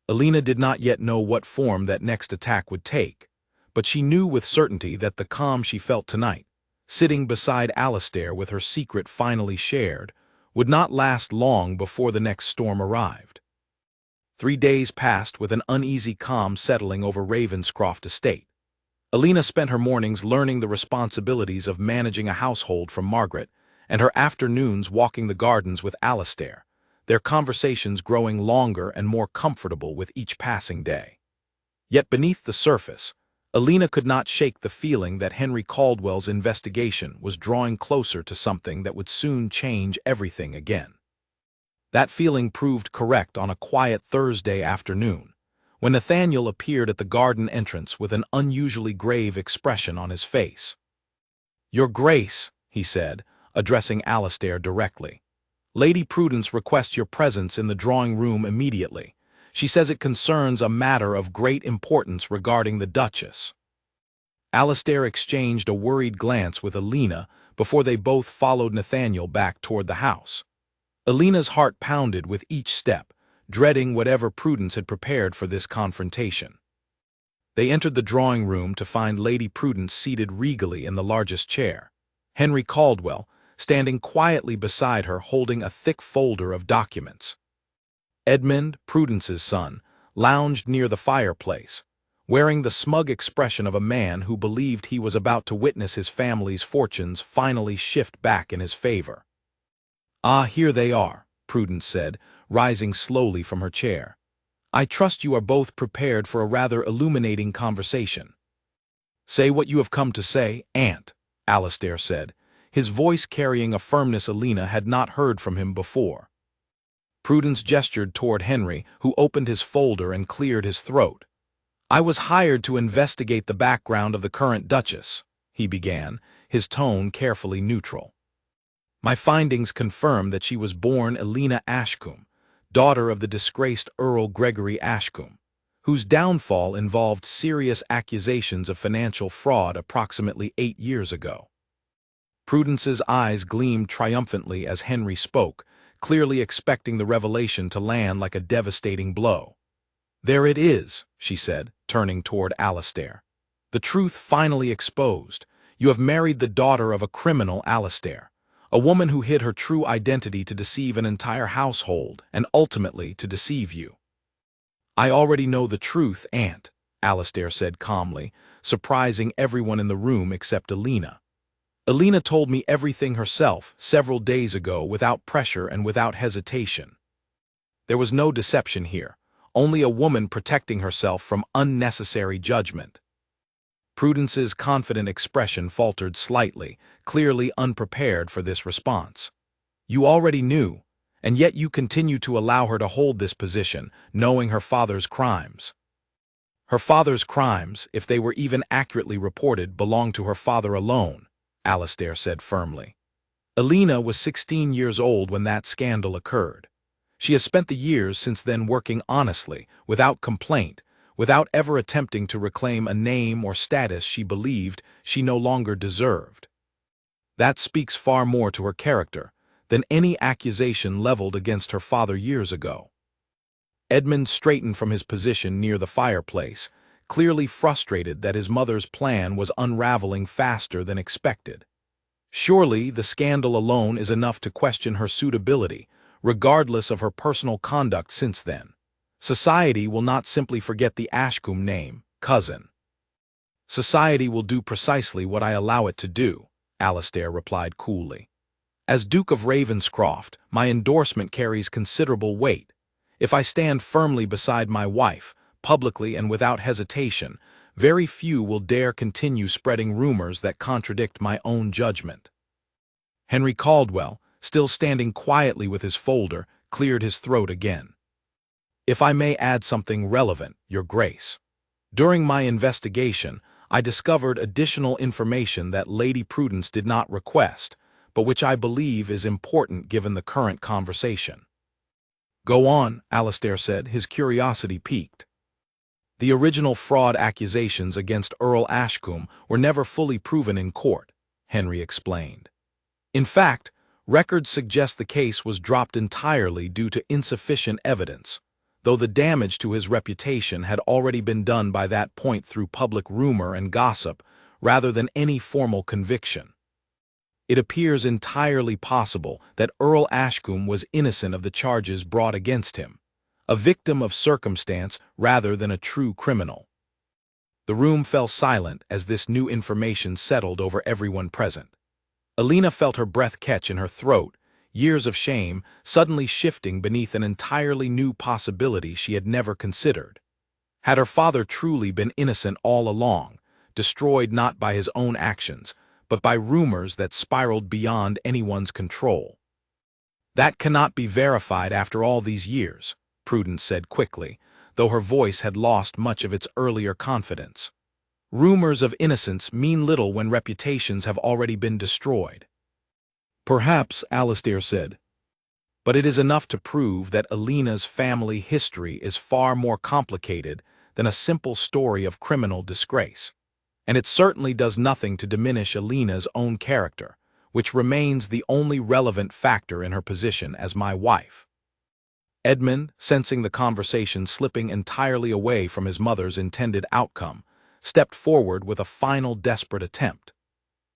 Alina did not yet know what form that next attack would take, but she knew with certainty that the calm she felt tonight, sitting beside Alistair with her secret finally shared, would not last long before the next storm arrived. 3 days passed with an uneasy calm settling over Ravenscroft estate. Alina spent her mornings learning the responsibilities of managing a household from Margaret, and her afternoons walking the gardens with Alistair, their conversations growing longer and more comfortable with each passing day. Yet beneath the surface, Alina could not shake the feeling that Henry Caldwell's investigation was drawing closer to something that would soon change everything again. That feeling proved correct on a quiet Thursday afternoon, when Nathaniel appeared at the garden entrance with an unusually grave expression on his face. "Your Grace," he said, addressing Alistair directly, "Lady Prudence requests your presence in the drawing-room immediately. She says it concerns a matter of great importance regarding the Duchess." Alistair exchanged a worried glance with Alina before they both followed Nathaniel back toward the house. Alina's heart pounded with each step, dreading whatever Prudence had prepared for this confrontation. They entered the drawing-room to find Lady Prudence seated regally in the largest chair, Henry Caldwell standing quietly beside her holding a thick folder of documents. Edmund, Prudence's son, lounged near the fireplace, wearing the smug expression of a man who believed he was about to witness his family's fortunes finally shift back in his favor. "Ah, here they are," Prudence said, rising slowly from her chair. "I trust you are both prepared for a rather illuminating conversation." "Say what you have come to say, Aunt," Alistair said, his voice carrying a firmness Alina had not heard from him before. Prudence gestured toward Henry, who opened his folder and cleared his throat. "I was hired to investigate the background of the current Duchess," he began, his tone carefully neutral. "My findings confirm that she was born Alina Ashcombe, daughter of the disgraced Earl Gregory Ashcombe, whose downfall involved serious accusations of financial fraud approximately 8 years ago." Prudence's eyes gleamed triumphantly as Henry spoke, clearly expecting the revelation to land like a devastating blow. "There it is," she said, turning toward Alistair. "The truth finally exposed. You have married the daughter of a criminal, Alistair, a woman who hid her true identity to deceive an entire household and ultimately to deceive you." "I already know the truth, Aunt," Alistair said calmly, surprising everyone in the room except Alina. "Alina told me everything herself several days ago without pressure and without hesitation. There was no deception here, only a woman protecting herself from unnecessary judgment." Prudence's confident expression faltered slightly, clearly unprepared for this response. "You already knew, and yet you continue to allow her to hold this position, knowing her father's crimes." "Her father's crimes, if they were even accurately reported, belong to her father alone," Alistair said firmly. "Alina was 16 years old when that scandal occurred. She has spent the years since then working honestly, without complaint, without ever attempting to reclaim a name or status she believed she no longer deserved. That speaks far more to her character than any accusation leveled against her father years ago." Edmund straightened from his position near the fireplace, clearly frustrated that his mother's plan was unraveling faster than expected. "Surely the scandal alone is enough to question her suitability, regardless of her personal conduct since then. Society will not simply forget the Ashcombe name, cousin." Society will do precisely what I allow it to do, Alastair replied coolly. As Duke of Ravenscroft, my endorsement carries considerable weight. If I stand firmly beside my wife, publicly and without hesitation, very few will dare continue spreading rumors that contradict my own judgment. Henry Caldwell, still standing quietly with his folder, cleared his throat again. If I may add something relevant, Your Grace. During my investigation, I discovered additional information that Lady Prudence did not request, but which I believe is important given the current conversation. Go on, Alastair said, his curiosity piqued. The original fraud accusations against Earl Ashcombe were never fully proven in court, Henry explained. In fact, records suggest the case was dropped entirely due to insufficient evidence, though the damage to his reputation had already been done by that point through public rumor and gossip rather than any formal conviction. It appears entirely possible that Earl Ashcombe was innocent of the charges brought against him, a victim of circumstance rather than a true criminal. The room fell silent as this new information settled over everyone present. Alina felt her breath catch in her throat, years of shame suddenly shifting beneath an entirely new possibility she had never considered. Had her father truly been innocent all along, destroyed not by his own actions, but by rumors that spiraled beyond anyone's control? That cannot be verified after all these years, Prudence said quickly, though her voice had lost much of its earlier confidence. Rumors of innocence mean little when reputations have already been destroyed. Perhaps, Alastair said, but it is enough to prove that Alina's family history is far more complicated than a simple story of criminal disgrace. And it certainly does nothing to diminish Alina's own character, which remains the only relevant factor in her position as my wife. Edmund, sensing the conversation slipping entirely away from his mother's intended outcome, stepped forward with a final desperate attempt.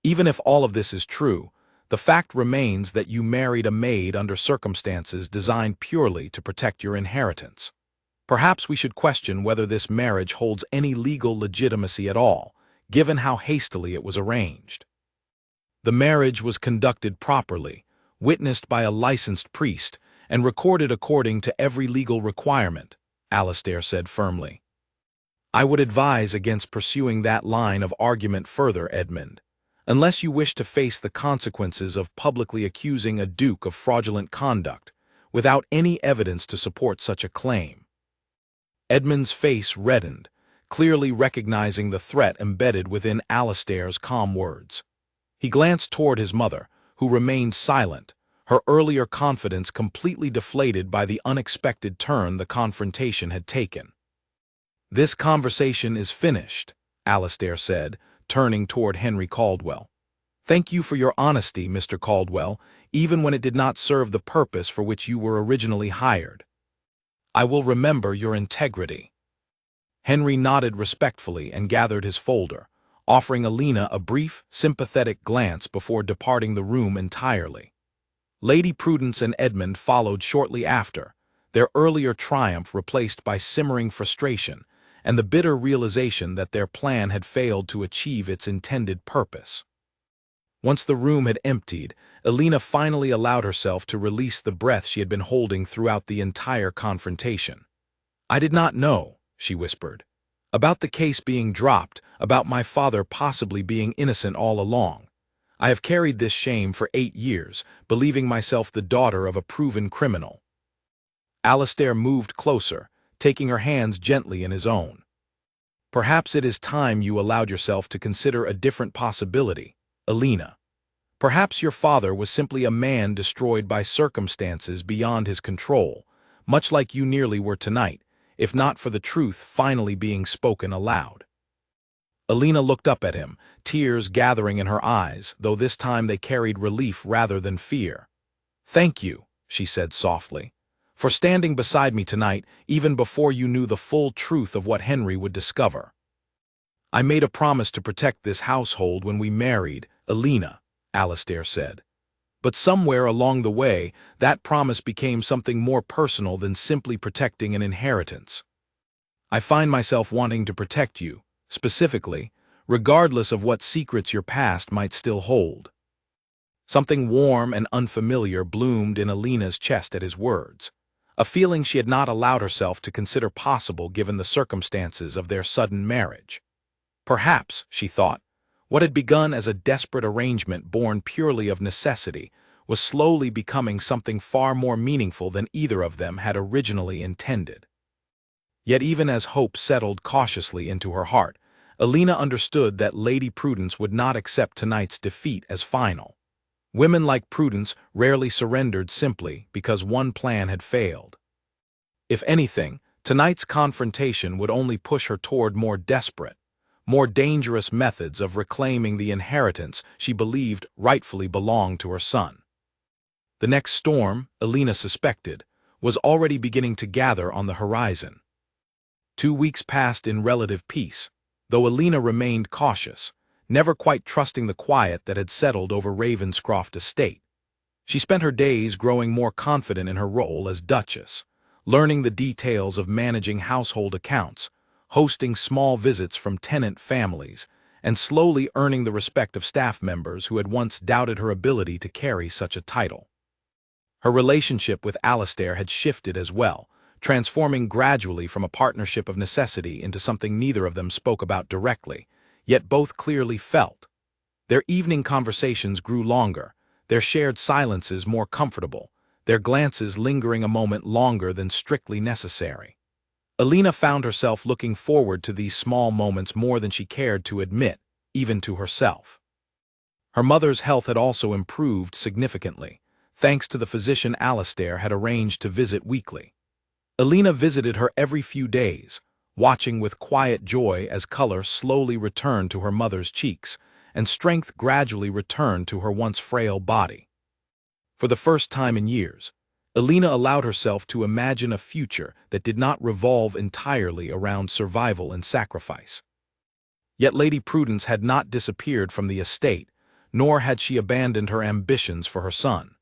Even if all of this is true, the fact remains that you married a maid under circumstances designed purely to protect your inheritance. Perhaps we should question whether this marriage holds any legal legitimacy at all, given how hastily it was arranged. The marriage was conducted properly, witnessed by a licensed priest, and recorded according to every legal requirement, Alastair said firmly. I would advise against pursuing that line of argument further, Edmund, unless you wish to face the consequences of publicly accusing a duke of fraudulent conduct, without any evidence to support such a claim. Edmund's face reddened, clearly recognizing the threat embedded within Alastair's calm words. He glanced toward his mother, who remained silent, her earlier confidence completely deflated by the unexpected turn the confrontation had taken. This conversation is finished, Alastair said, turning toward Henry Caldwell. Thank you for your honesty, Mr. Caldwell, even when it did not serve the purpose for which you were originally hired. I will remember your integrity. Henry nodded respectfully and gathered his folder, offering Alina a brief, sympathetic glance before departing the room entirely. Lady Prudence and Edmund followed shortly after, their earlier triumph replaced by simmering frustration and the bitter realization that their plan had failed to achieve its intended purpose. Once the room had emptied, Alina finally allowed herself to release the breath she had been holding throughout the entire confrontation. I did not know, she whispered, about the case being dropped, about my father possibly being innocent all along. I have carried this shame for 8 years, believing myself the daughter of a proven criminal. Alastair moved closer, taking her hands gently in his own. Perhaps it is time you allowed yourself to consider a different possibility, Alina. Perhaps your father was simply a man destroyed by circumstances beyond his control, much like you nearly were tonight, if not for the truth finally being spoken aloud. Alina looked up at him, tears gathering in her eyes, though this time they carried relief rather than fear. Thank you, she said softly, for standing beside me tonight even before you knew the full truth of what Henry would discover. I made a promise to protect this household when we married, Alina, Alastair said. But somewhere along the way, that promise became something more personal than simply protecting an inheritance. I find myself wanting to protect you, specifically, regardless of what secrets your past might still hold. Something warm and unfamiliar bloomed in Alina's chest at his words, a feeling she had not allowed herself to consider possible given the circumstances of their sudden marriage. Perhaps, she thought, what had begun as a desperate arrangement born purely of necessity was slowly becoming something far more meaningful than either of them had originally intended. Yet even as hope settled cautiously into her heart, Alina understood that Lady Prudence would not accept tonight's defeat as final. Women like Prudence rarely surrendered simply because one plan had failed. If anything, tonight's confrontation would only push her toward more desperate, more dangerous methods of reclaiming the inheritance she believed rightfully belonged to her son. The next storm, Alina suspected, was already beginning to gather on the horizon. 2 weeks passed in relative peace, though Alina remained cautious, never quite trusting the quiet that had settled over Ravenscroft estate. She spent her days growing more confident in her role as Duchess, learning the details of managing household accounts, hosting small visits from tenant families, and slowly earning the respect of staff members who had once doubted her ability to carry such a title. Her relationship with Alastair had shifted as well, transforming gradually from a partnership of necessity into something neither of them spoke about directly, yet both clearly felt. Their evening conversations grew longer, their shared silences more comfortable, their glances lingering a moment longer than strictly necessary. Alina found herself looking forward to these small moments more than she cared to admit, even to herself. Her mother's health had also improved significantly, thanks to the physician Alastair had arranged to visit weekly. Alina visited her every few days, watching with quiet joy as color slowly returned to her mother's cheeks and strength gradually returned to her once frail body. For the first time in years, Alina allowed herself to imagine a future that did not revolve entirely around survival and sacrifice. Yet Lady Prudence had not disappeared from the estate, nor had she abandoned her ambitions for her son.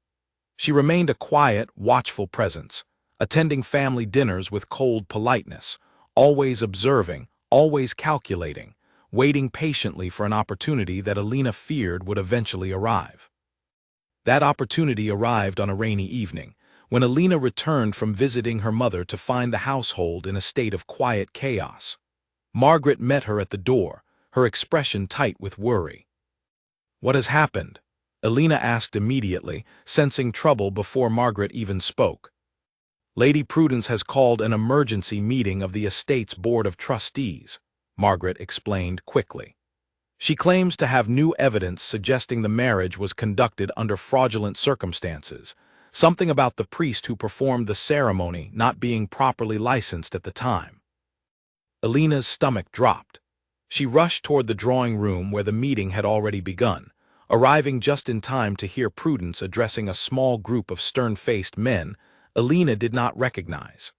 She remained a quiet, watchful presence, attending family dinners with cold politeness, always observing, always calculating, waiting patiently for an opportunity that Alina feared would eventually arrive. That opportunity arrived on a rainy evening, when Alina returned from visiting her mother to find the household in a state of quiet chaos. Margaret met her at the door, her expression tight with worry. "What has happened?" Alina asked immediately, sensing trouble before Margaret even spoke. "Lady Prudence has called an emergency meeting of the estate's board of trustees," Margaret explained quickly. "She claims to have new evidence suggesting the marriage was conducted under fraudulent circumstances, something about the priest who performed the ceremony not being properly licensed at the time." Alina's stomach dropped. She rushed toward the drawing room where the meeting had already begun, arriving just in time to hear Prudence addressing a small group of stern-faced men Alina did not recognize.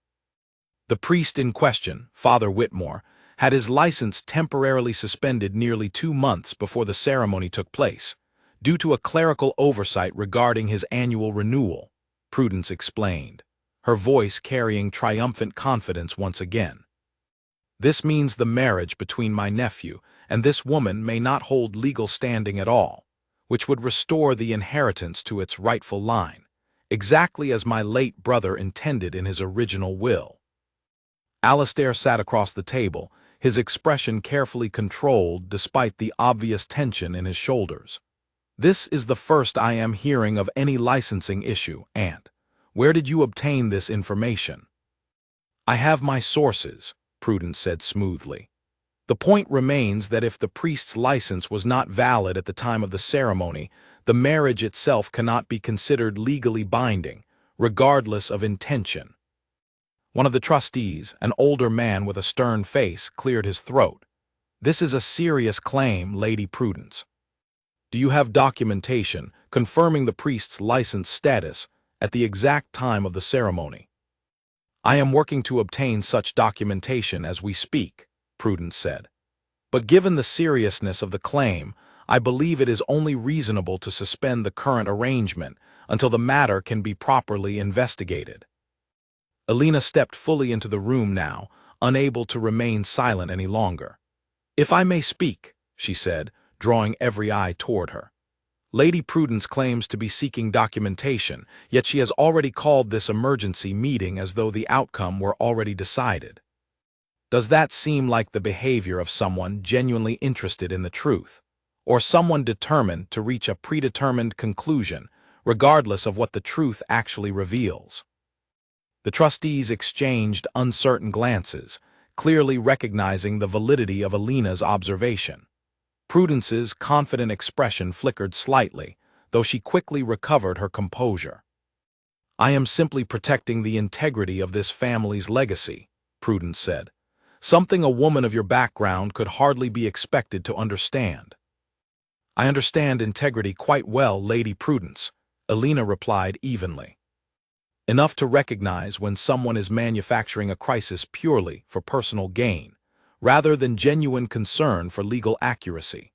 The priest in question, Father Whitmore, had his license temporarily suspended nearly 2 months before the ceremony took place, due to a clerical oversight regarding his annual renewal, Prudence explained, her voice carrying triumphant confidence once again. "This means the marriage between my nephew and this woman may not hold legal standing at all, which would restore the inheritance to its rightful line, exactly as my late brother intended in his original will." Alastair sat across the table, his expression carefully controlled despite the obvious tension in his shoulders. "This is the first I am hearing of any licensing issue, Aunt. Where did you obtain this information?" "I have my sources," Prudence said smoothly. "The point remains that if the priest's license was not valid at the time of the ceremony, the marriage itself cannot be considered legally binding, regardless of intention." One of the trustees, an older man with a stern face, cleared his throat. "This is a serious claim, Lady Prudence. Do you have documentation confirming the priest's license status at the exact time of the ceremony?" "I am working to obtain such documentation as we speak," Prudence said. "But given the seriousness of the claim, I believe it is only reasonable to suspend the current arrangement until the matter can be properly investigated." Alina stepped fully into the room now, unable to remain silent any longer. "If I may speak," she said, drawing every eye toward her. Lady Prudence claims to be seeking documentation, yet she has already called this emergency meeting as though the outcome were already decided. Does that seem like the behavior of someone genuinely interested in the truth, or someone determined to reach a predetermined conclusion, regardless of what the truth actually reveals? The trustees exchanged uncertain glances, clearly recognizing the validity of Alina's observation. Prudence's confident expression flickered slightly, though she quickly recovered her composure. "I am simply protecting the integrity of this family's legacy," Prudence said. "Something a woman of your background could hardly be expected to understand." "I understand integrity quite well, Lady Prudence," Alina replied evenly. "Enough to recognize when someone is manufacturing a crisis purely for personal gain, rather than genuine concern for legal accuracy."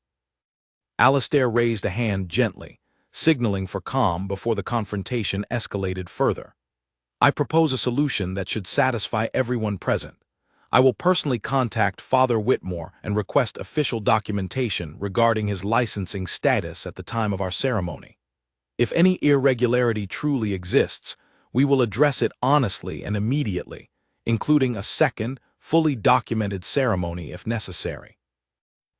Alistair raised a hand gently, signaling for calm before the confrontation escalated further. "I propose a solution that should satisfy everyone present. I will personally contact Father Whitmore and request official documentation regarding his licensing status at the time of our ceremony. If any irregularity truly exists, we will address it honestly and immediately, including a second, fully documented ceremony if necessary.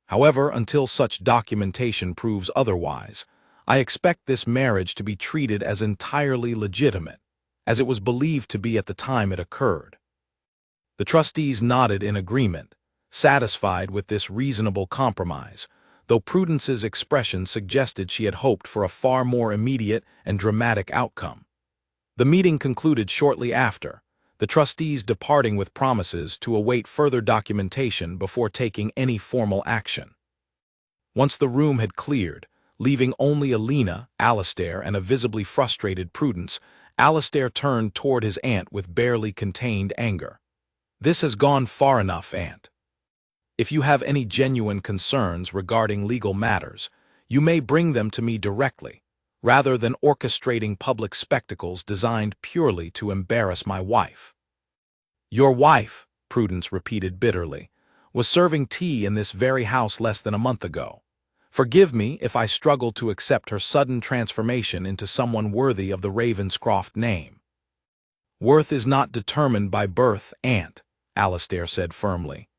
However, until such documentation proves otherwise, I expect this marriage to be treated as entirely legitimate, as it was believed to be at the time it occurred." The trustees nodded in agreement, satisfied with this reasonable compromise, though Prudence's expression suggested she had hoped for a far more immediate and dramatic outcome. The meeting concluded shortly after, the trustees departing with promises to await further documentation before taking any formal action. Once the room had cleared, leaving only Alina, Alistair, and a visibly frustrated Prudence, Alistair turned toward his aunt with barely contained anger. "This has gone far enough, Aunt. If you have any genuine concerns regarding legal matters, you may bring them to me directly, rather than orchestrating public spectacles designed purely to embarrass my wife." "Your wife," Prudence repeated bitterly, "was serving tea in this very house less than a month ago. Forgive me if I struggle to accept her sudden transformation into someone worthy of the Ravenscroft name." "Worth is not determined by birth, Aunt," Alistair said firmly.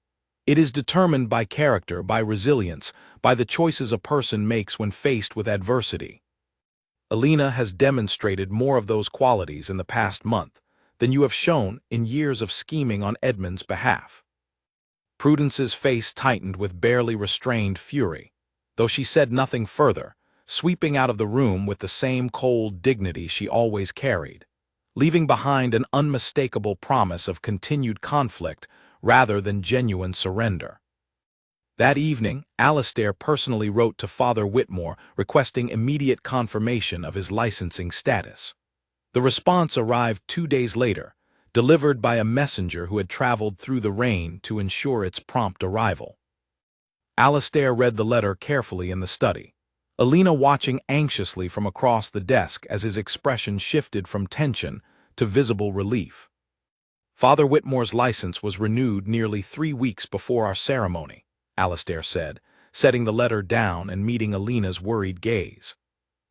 "It is determined by character, by resilience, by the choices a person makes when faced with adversity. Alina has demonstrated more of those qualities in the past month than you have shown in years of scheming on Edmund's behalf." Prudence's face tightened with barely restrained fury, though she said nothing further, sweeping out of the room with the same cold dignity she always carried, leaving behind an unmistakable promise of continued conflict rather than genuine surrender. That evening, Alistair personally wrote to Father Whitmore requesting immediate confirmation of his licensing status. The response arrived 2 days later, delivered by a messenger who had traveled through the rain to ensure its prompt arrival. Alistair read the letter carefully in the study, Alina watching anxiously from across the desk as his expression shifted from tension to visible relief. "Father Whitmore's license was renewed nearly 3 weeks before our ceremony," Alistair said, setting the letter down and meeting Alina's worried gaze.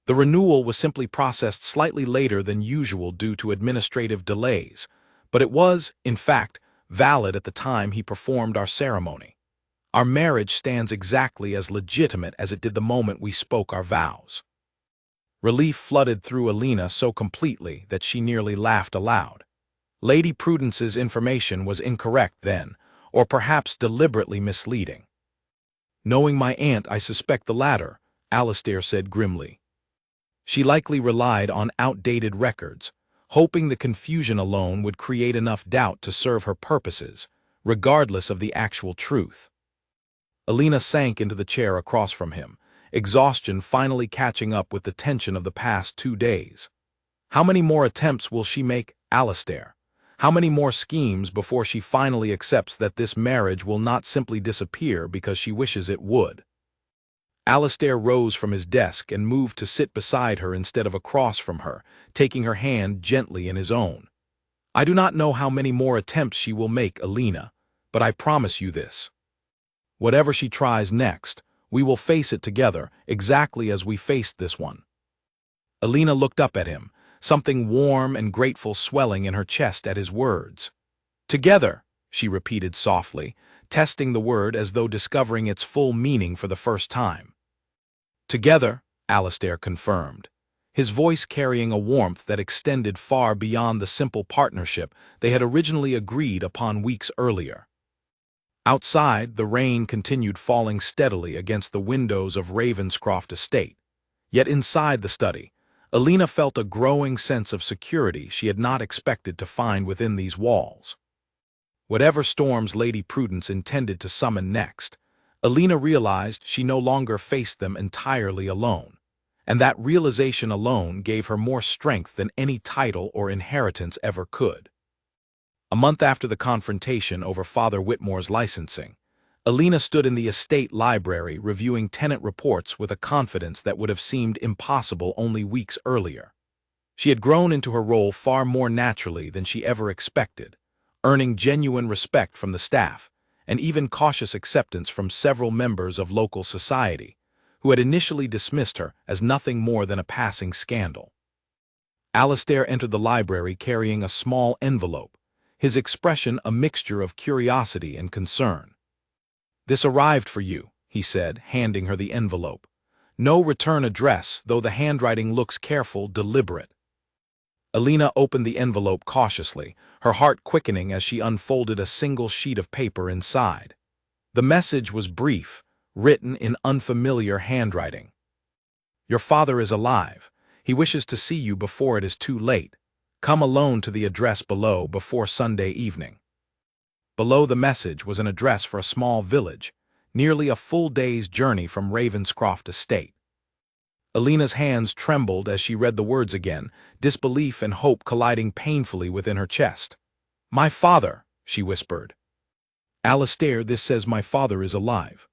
"The renewal was simply processed slightly later than usual due to administrative delays, but it was, in fact, valid at the time he performed our ceremony. Our marriage stands exactly as legitimate as it did the moment we spoke our vows." Relief flooded through Alina so completely that she nearly laughed aloud. Lady Prudence's information was incorrect then, or perhaps deliberately misleading. "Knowing my aunt, I suspect the latter," Alistair said grimly. "She likely relied on outdated records, hoping the confusion alone would create enough doubt to serve her purposes, regardless of the actual truth." Alina sank into the chair across from him, exhaustion finally catching up with the tension of the past 2 days. "How many more attempts will she make, Alistair? How many more schemes before she finally accepts that this marriage will not simply disappear because she wishes it would?" Alistair rose from his desk and moved to sit beside her instead of across from her, taking her hand gently in his own. "I do not know how many more attempts she will make, Alina, but I promise you this. Whatever she tries next, We will face it together, exactly as we faced this one. Alina looked up at him, something warm and grateful swelling in her chest at his words. Together, she repeated softly, testing the word as though discovering its full meaning for the first time. Together, Alistair confirmed, his voice carrying a warmth that extended far beyond the simple partnership they had originally agreed upon weeks earlier. Outside, the rain continued falling steadily against the windows of Ravenscroft Estate. Yet inside the study, Alina felt a growing sense of security she had not expected to find within these walls. Whatever storms Lady Prudence intended to summon next, Alina realized she no longer faced them entirely alone, and that realization alone gave her more strength than any title or inheritance ever could. A month after the confrontation over Father Whitmore's licensing, Alina stood in the estate library reviewing tenant reports with a confidence that would have seemed impossible only weeks earlier. She had grown into her role far more naturally than she ever expected, earning genuine respect from the staff, and even cautious acceptance from several members of local society, who had initially dismissed her as nothing more than a passing scandal. Alistair entered the library carrying a small envelope, his expression a mixture of curiosity and concern. "This arrived for you," he said, handing her the envelope. "No return address, though the handwriting looks careful, deliberate." Alina opened the envelope cautiously, her heart quickening as she unfolded a single sheet of paper inside. The message was brief, written in unfamiliar handwriting. "Your father is alive. He wishes to see you before it is too late. Come alone to the address below before Sunday evening." Below the message was an address for a small village, nearly a full day's journey from Ravenscroft Estate. Alina's hands trembled as she read the words again, disbelief and hope colliding painfully within her chest. "My father," she whispered. "Alistair, this says my father is alive."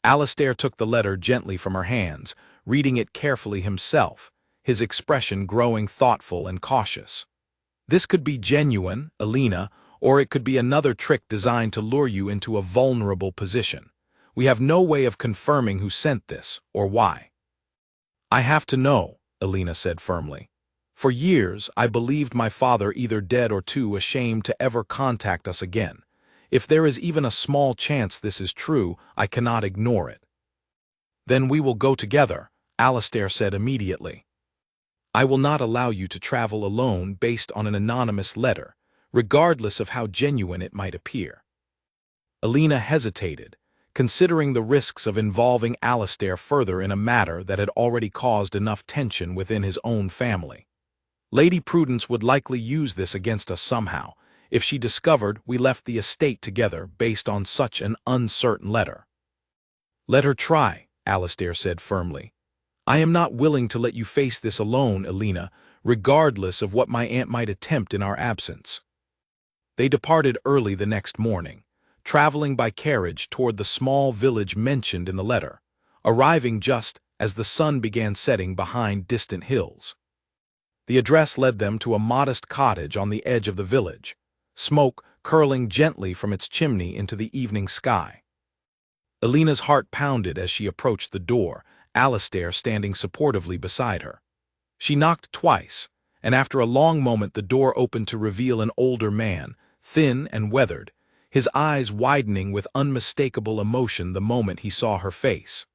Alistair took the letter gently from her hands, reading it carefully himself, his expression growing thoughtful and cautious. "This could be genuine, Alina, or it could be another trick designed to lure you into a vulnerable position. We have no way of confirming who sent this, or why." "I have to know," Alina said firmly. "For years, I believed my father either dead or too ashamed to ever contact us again. If there is even a small chance this is true, I cannot ignore it." "Then we will go together," Alistair said immediately. "I will not allow you to travel alone based on an anonymous letter, regardless of how genuine it might appear." Alina hesitated, considering the risks of involving Alistair further in a matter that had already caused enough tension within his own family. Lady Prudence would likely use this against us somehow, if she discovered we left the estate together based on such an uncertain letter. "Let her try," Alistair said firmly. "I am not willing to let you face this alone, Alina, regardless of what my aunt might attempt in our absence." They departed early the next morning, traveling by carriage toward the small village mentioned in the letter, arriving just as the sun began setting behind distant hills. The address led them to a modest cottage on the edge of the village, smoke curling gently from its chimney into the evening sky. Alina's heart pounded as she approached the door, Alistair standing supportively beside her. She knocked twice, and after a long moment the door opened to reveal an older man, thin and weathered, his eyes widening with unmistakable emotion the moment he saw her face.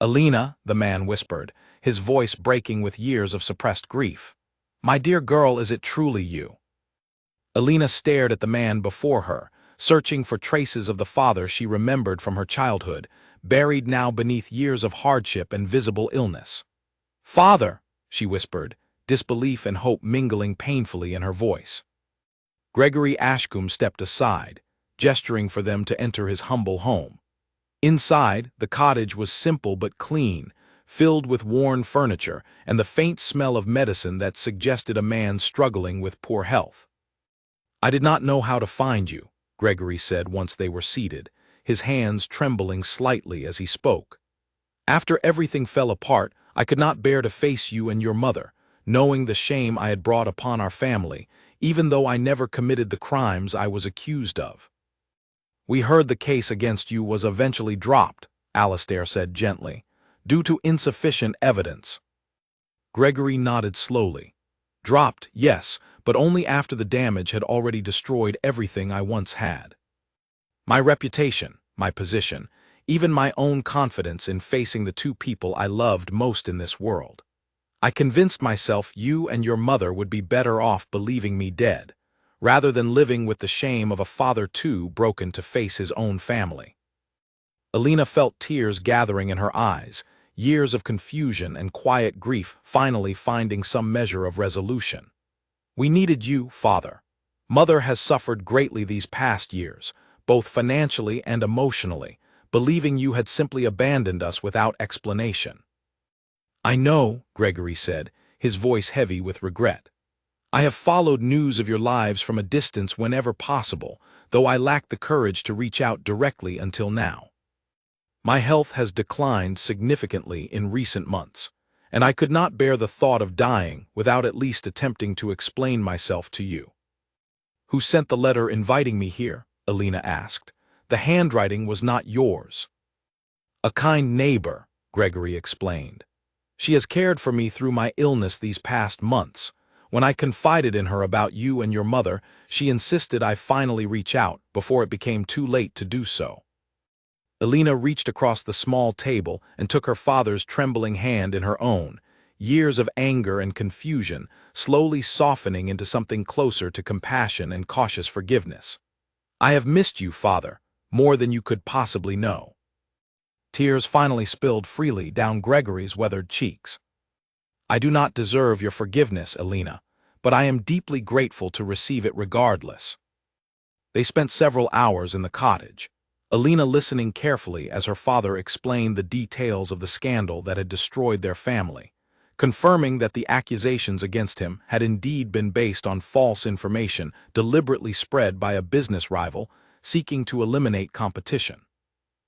"Alina," the man whispered, his voice breaking with years of suppressed grief. "My dear girl, is it truly you?" Alina stared at the man before her, searching for traces of the father she remembered from her childhood, buried now beneath years of hardship and visible illness. "Father," she whispered, disbelief and hope mingling painfully in her voice. Gregory Ashcombe stepped aside, gesturing for them to enter his humble home. Inside, the cottage was simple but clean, filled with worn furniture and the faint smell of medicine that suggested a man struggling with poor health. "I did not know how to find you," Gregory said once they were seated, his hands trembling slightly as he spoke. "After everything fell apart, I could not bear to face you and your mother, knowing the shame I had brought upon our family, even though I never committed the crimes I was accused of." "We heard the case against you was eventually dropped," Alastair said gently. Due to insufficient evidence. Gregory nodded slowly. Dropped, yes, but only after the damage had already destroyed everything I once had. My reputation, my position, even my own confidence in facing the two people I loved most in this world. I convinced myself you and your mother would be better off believing me dead, rather than living with the shame of a father too broken to face his own family. Alina felt tears gathering in her eyes, years of confusion and quiet grief finally finding some measure of resolution. We needed you, Father. Mother has suffered greatly these past years, both financially and emotionally, believing you had simply abandoned us without explanation. I know, Gregory said, his voice heavy with regret. I have followed news of your lives from a distance whenever possible, though I lacked the courage to reach out directly until now. My health has declined significantly in recent months, and I could not bear the thought of dying without at least attempting to explain myself to you. Who sent the letter inviting me here? Alina asked. The handwriting was not yours. A kind neighbor, Gregory explained. She has cared for me through my illness these past months. When I confided in her about you and your mother, she insisted I finally reach out before it became too late to do so. Alina reached across the small table and took her father's trembling hand in her own, years of anger and confusion slowly softening into something closer to compassion and cautious forgiveness. I have missed you, Father, more than you could possibly know. Tears finally spilled freely down Gregory's weathered cheeks. I do not deserve your forgiveness, Alina, but I am deeply grateful to receive it regardless. They spent several hours in the cottage, Alina listening carefully as her father explained the details of the scandal that had destroyed their family, confirming that the accusations against him had indeed been based on false information deliberately spread by a business rival seeking to eliminate competition.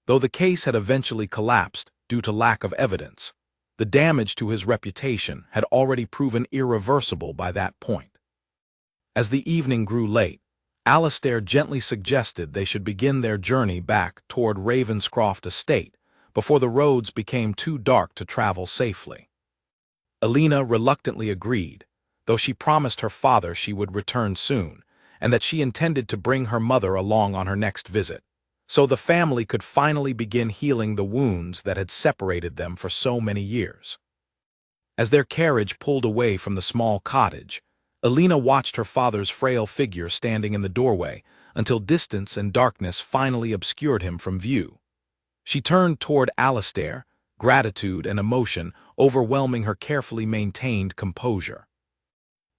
Though the case had eventually collapsed due to lack of evidence, the damage to his reputation had already proven irreversible by that point. As the evening grew late, Alastair gently suggested they should begin their journey back toward Ravenscroft Estate before the roads became too dark to travel safely. Alina reluctantly agreed, though she promised her father she would return soon, and that she intended to bring her mother along on her next visit, so the family could finally begin healing the wounds that had separated them for so many years. As their carriage pulled away from the small cottage, Alina watched her father's frail figure standing in the doorway until distance and darkness finally obscured him from view. She turned toward Alastair, gratitude and emotion overwhelming her carefully maintained composure.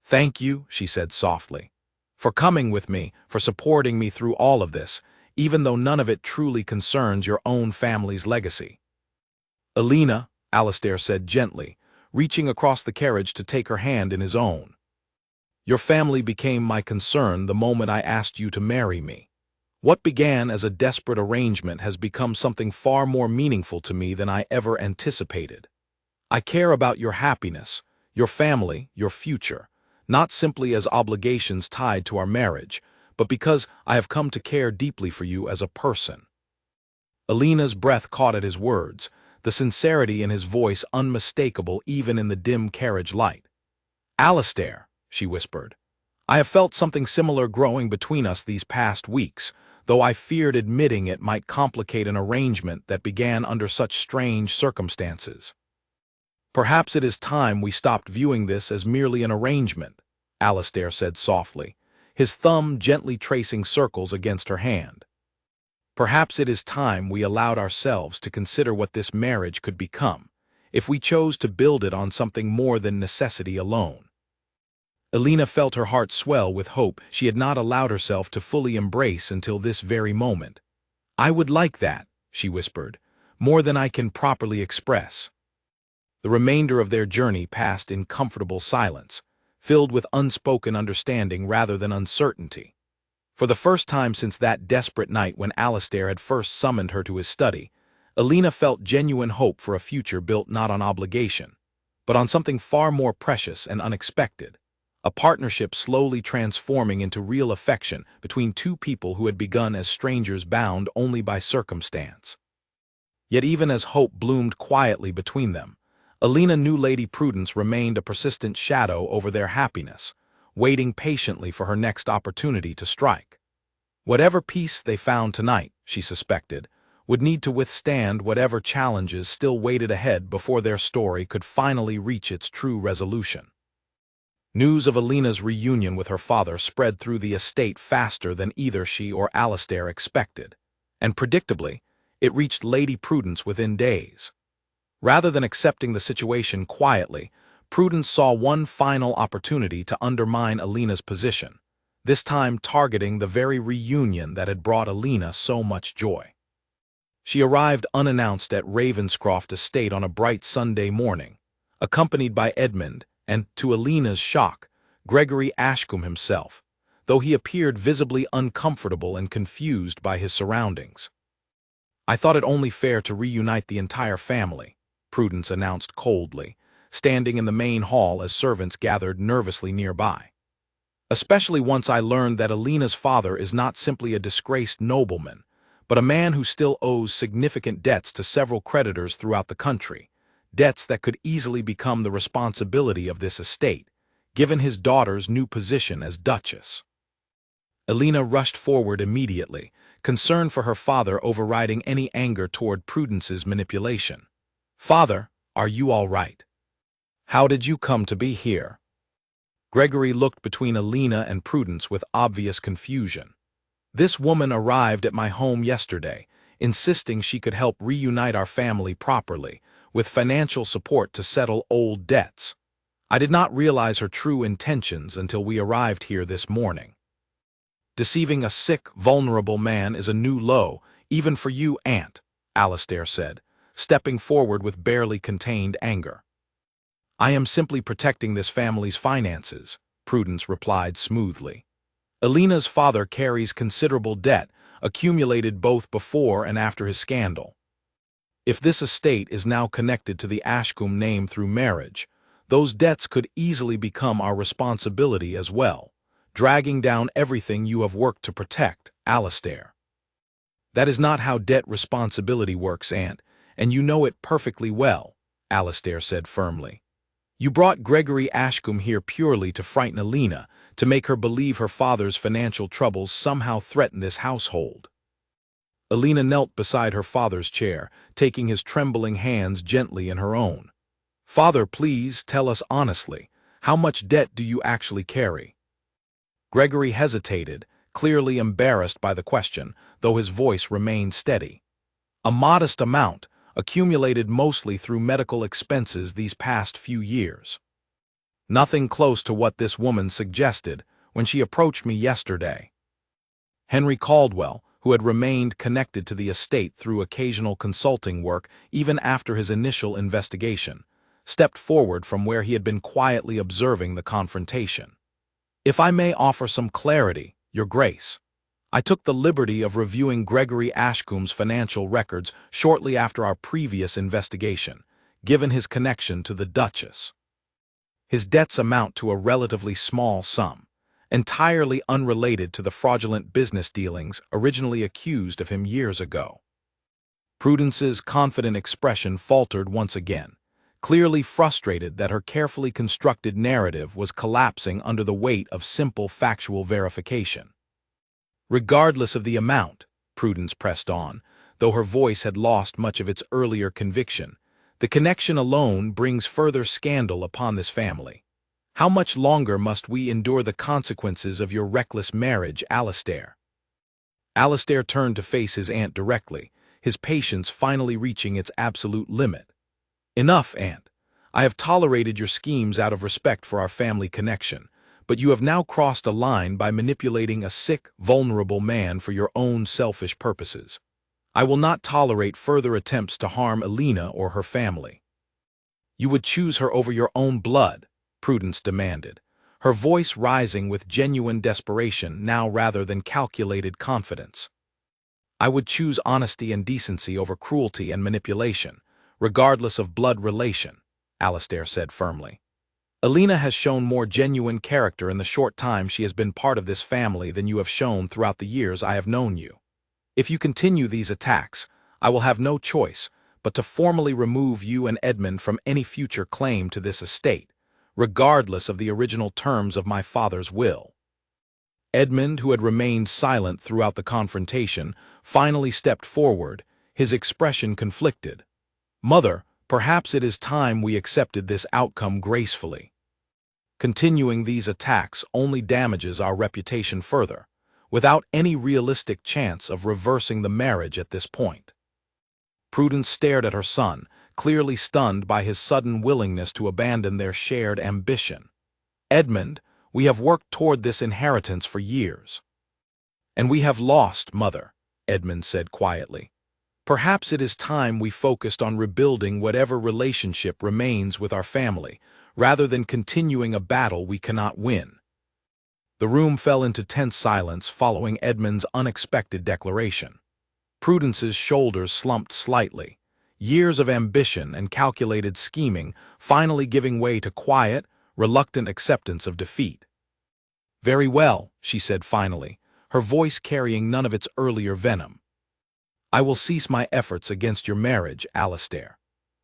Thank you, she said softly, for coming with me, for supporting me through all of this, even though none of it truly concerns your own family's legacy. Alina, Alastair said gently, reaching across the carriage to take her hand in his own. Your family became my concern the moment I asked you to marry me. What began as a desperate arrangement has become something far more meaningful to me than I ever anticipated. I care about your happiness, your family, your future, not simply as obligations tied to our marriage, but because I have come to care deeply for you as a person. Alina's breath caught at his words, the sincerity in his voice unmistakable even in the dim carriage light. Alastair, she whispered, I have felt something similar growing between us these past weeks, though I feared admitting it might complicate an arrangement that began under such strange circumstances. Perhaps it is time we stopped viewing this as merely an arrangement, Alastair said softly, his thumb gently tracing circles against her hand. Perhaps it is time we allowed ourselves to consider what this marriage could become, if we chose to build it on something more than necessity alone. Alina felt her heart swell with hope she had not allowed herself to fully embrace until this very moment. I would like that, she whispered, more than I can properly express. The remainder of their journey passed in comfortable silence, filled with unspoken understanding rather than uncertainty. For the first time since that desperate night when Alastair had first summoned her to his study, Alina felt genuine hope for a future built not on obligation, but on something far more precious and unexpected, a partnership slowly transforming into real affection between two people who had begun as strangers bound only by circumstance. Yet even as hope bloomed quietly between them, Alina knew Lady Prudence remained a persistent shadow over their happiness, waiting patiently for her next opportunity to strike. Whatever peace they found tonight, she suspected, would need to withstand whatever challenges still waited ahead before their story could finally reach its true resolution. News of Alina's reunion with her father spread through the estate faster than either she or Alistair expected, and predictably, it reached Lady Prudence within days. Rather than accepting the situation quietly, Prudence saw one final opportunity to undermine Alina's position, this time targeting the very reunion that had brought Alina so much joy. She arrived unannounced at Ravenscroft Estate on a bright Sunday morning, accompanied by Edmund and, to Alina's shock, Gregory Ashcombe himself, though he appeared visibly uncomfortable and confused by his surroundings. "I thought it only fair to reunite the entire family," Prudence announced coldly, standing in the main hall as servants gathered nervously nearby. "Especially once I learned that Alina's father is not simply a disgraced nobleman, but a man who still owes significant debts to several creditors throughout the country, debts that could easily become the responsibility of this estate, given his daughter's new position as Duchess." Alina rushed forward immediately, concern for her father overriding any anger toward Prudence's manipulation. "Father, are you all right? How did you come to be here?" Gregory looked between Alina and Prudence with obvious confusion. "This woman arrived at my home yesterday, insisting she could help reunite our family properly, with financial support to settle old debts. I did not realize her true intentions until we arrived here this morning." "Deceiving a sick, vulnerable man is a new low, even for you, Aunt," Alistair said, stepping forward with barely contained anger. "I am simply protecting this family's finances," Prudence replied smoothly. "Alina's father carries considerable debt, accumulated both before and after his scandal. If this estate is now connected to the Ashcombe name through marriage, those debts could easily become our responsibility as well, dragging down everything you have worked to protect, Alistair." "That is not how debt responsibility works, Aunt, and you know it perfectly well," Alistair said firmly. "You brought Gregory Ashcombe here purely to frighten Alina, to make her believe her father's financial troubles somehow threaten this household." Alina knelt beside her father's chair, taking his trembling hands gently in her own. "Father, please tell us honestly, how much debt do you actually carry?" Gregory hesitated, clearly embarrassed by the question, though his voice remained steady. "A modest amount, accumulated mostly through medical expenses these past few years. Nothing close to what this woman suggested when she approached me yesterday." Henry Caldwell, who had remained connected to the estate through occasional consulting work even after his initial investigation, stepped forward from where he had been quietly observing the confrontation. "If I may offer some clarity, Your Grace, I took the liberty of reviewing Gregory Ashcombe's financial records shortly after our previous investigation, given his connection to the Duchess. His debts amount to a relatively small sum, entirely unrelated to the fraudulent business dealings originally accused of him years ago." Prudence's confident expression faltered once again, clearly frustrated that her carefully constructed narrative was collapsing under the weight of simple factual verification. "Regardless of the amount," Prudence pressed on, though her voice had lost much of its earlier conviction, "the connection alone brings further scandal upon this family. How much longer must we endure the consequences of your reckless marriage, Alistair?" Alistair turned to face his aunt directly, his patience finally reaching its absolute limit. "Enough, Aunt. I have tolerated your schemes out of respect for our family connection, but you have now crossed a line by manipulating a sick, vulnerable man for your own selfish purposes. I will not tolerate further attempts to harm Alina or her family." "You would choose her over your own blood?" Prudence demanded, her voice rising with genuine desperation now rather than calculated confidence. "I would choose honesty and decency over cruelty and manipulation, regardless of blood relation," Alistair said firmly. "Alina has shown more genuine character in the short time she has been part of this family than you have shown throughout the years I have known you. If you continue these attacks, I will have no choice but to formally remove you and Edmund from any future claim to this estate, regardless of the original terms of my father's will." Edmund, who had remained silent throughout the confrontation, finally stepped forward, his expression conflicted. "Mother, perhaps it is time we accepted this outcome gracefully. Continuing these attacks only damages our reputation further, without any realistic chance of reversing the marriage at this point." Prudence stared at her son, clearly stunned by his sudden willingness to abandon their shared ambition. "Edmund, we have worked toward this inheritance for years." "And we have lost, Mother," Edmund said quietly. "Perhaps it is time we focused on rebuilding whatever relationship remains with our family, rather than continuing a battle we cannot win." The room fell into tense silence following Edmund's unexpected declaration. Prudence's shoulders slumped slightly, years of ambition and calculated scheming finally giving way to quiet, reluctant acceptance of defeat. "Very well," she said finally, her voice carrying none of its earlier venom. "I will cease my efforts against your marriage, Alistair.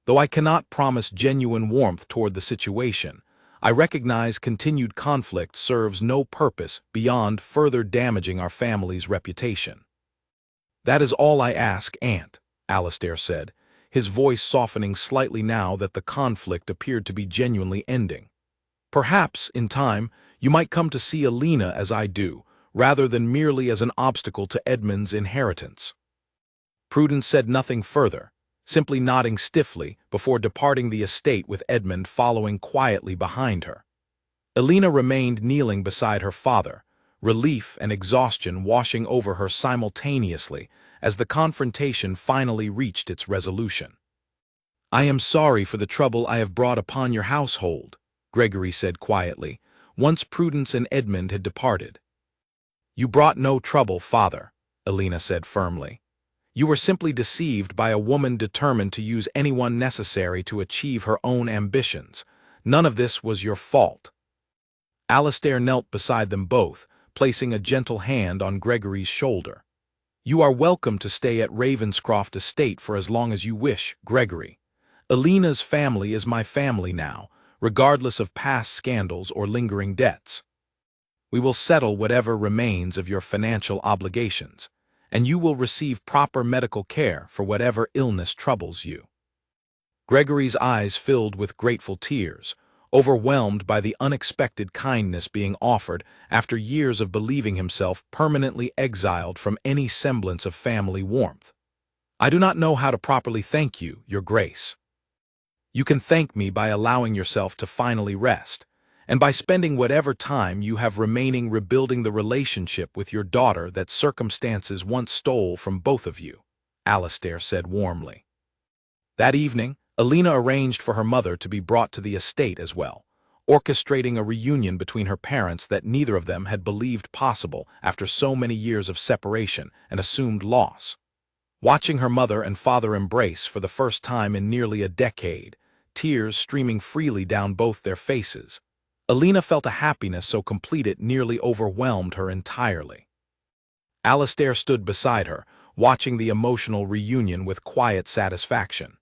Though I cannot promise genuine warmth toward the situation, I recognize continued conflict serves no purpose beyond further damaging our family's reputation." "That is all I ask, Aunt," Alistair said, his voice softening slightly now that the conflict appeared to be genuinely ending. "Perhaps, in time, you might come to see Alina as I do, rather than merely as an obstacle to Edmund's inheritance." Prudence said nothing further, simply nodding stiffly before departing the estate with Edmund following quietly behind her. Alina remained kneeling beside her father, relief and exhaustion washing over her simultaneously as the confrontation finally reached its resolution. "I am sorry for the trouble I have brought upon your household," Gregory said quietly, once Prudence and Edmund had departed. "You brought no trouble, father," Alina said firmly. "You were simply deceived by a woman determined to use anyone necessary to achieve her own ambitions. None of this was your fault." Alistair knelt beside them both, placing a gentle hand on Gregory's shoulder. "You are welcome to stay at Ravenscroft Estate for as long as you wish, Gregory. Alina's family is my family now, regardless of past scandals or lingering debts. We will settle whatever remains of your financial obligations, and you will receive proper medical care for whatever illness troubles you." Gregory's eyes filled with grateful tears, overwhelmed by the unexpected kindness being offered after years of believing himself permanently exiled from any semblance of family warmth. "I do not know how to properly thank you, Your Grace. You can thank me by allowing yourself to finally rest, and by spending whatever time you have remaining rebuilding the relationship with your daughter that circumstances once stole from both of you," Alistair said warmly. That evening, Alina arranged for her mother to be brought to the estate as well, orchestrating a reunion between her parents that neither of them had believed possible after so many years of separation and assumed loss. Watching her mother and father embrace for the first time in nearly a decade, tears streaming freely down both their faces, Alina felt a happiness so complete it nearly overwhelmed her entirely. Alistair stood beside her, watching the emotional reunion with quiet satisfaction.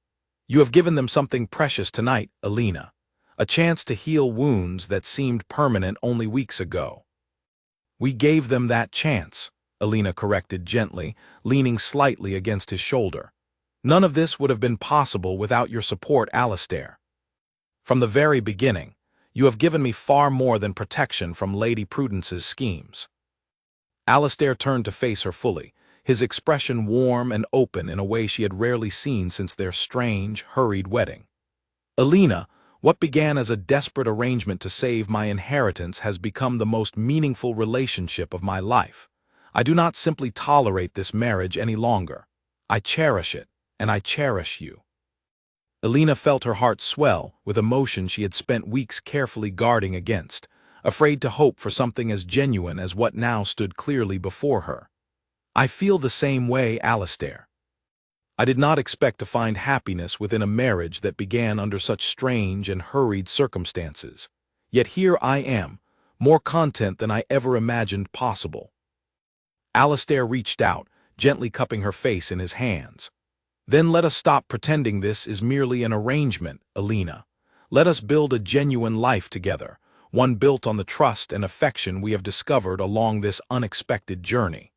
"You have given them something precious tonight, Alina, a chance to heal wounds that seemed permanent only weeks ago." "We gave them that chance," Alina corrected gently, leaning slightly against his shoulder. "None of this would have been possible without your support, Alistair. From the very beginning, you have given me far more than protection from Lady Prudence's schemes." Alistair turned to face her fully, his expression warm and open in a way she had rarely seen since their strange, hurried wedding. "Alina, what began as a desperate arrangement to save my inheritance has become the most meaningful relationship of my life. I do not simply tolerate this marriage any longer. I cherish it, and I cherish you." Alina felt her heart swell with emotion she had spent weeks carefully guarding against, afraid to hope for something as genuine as what now stood clearly before her. "I feel the same way, Alistair. I did not expect to find happiness within a marriage that began under such strange and hurried circumstances. Yet here I am, more content than I ever imagined possible." Alistair reached out, gently cupping her face in his hands. Then let us stop pretending this is merely an arrangement, Alina. Let us build a genuine life together, one built on the trust and affection we have discovered along this unexpected journey."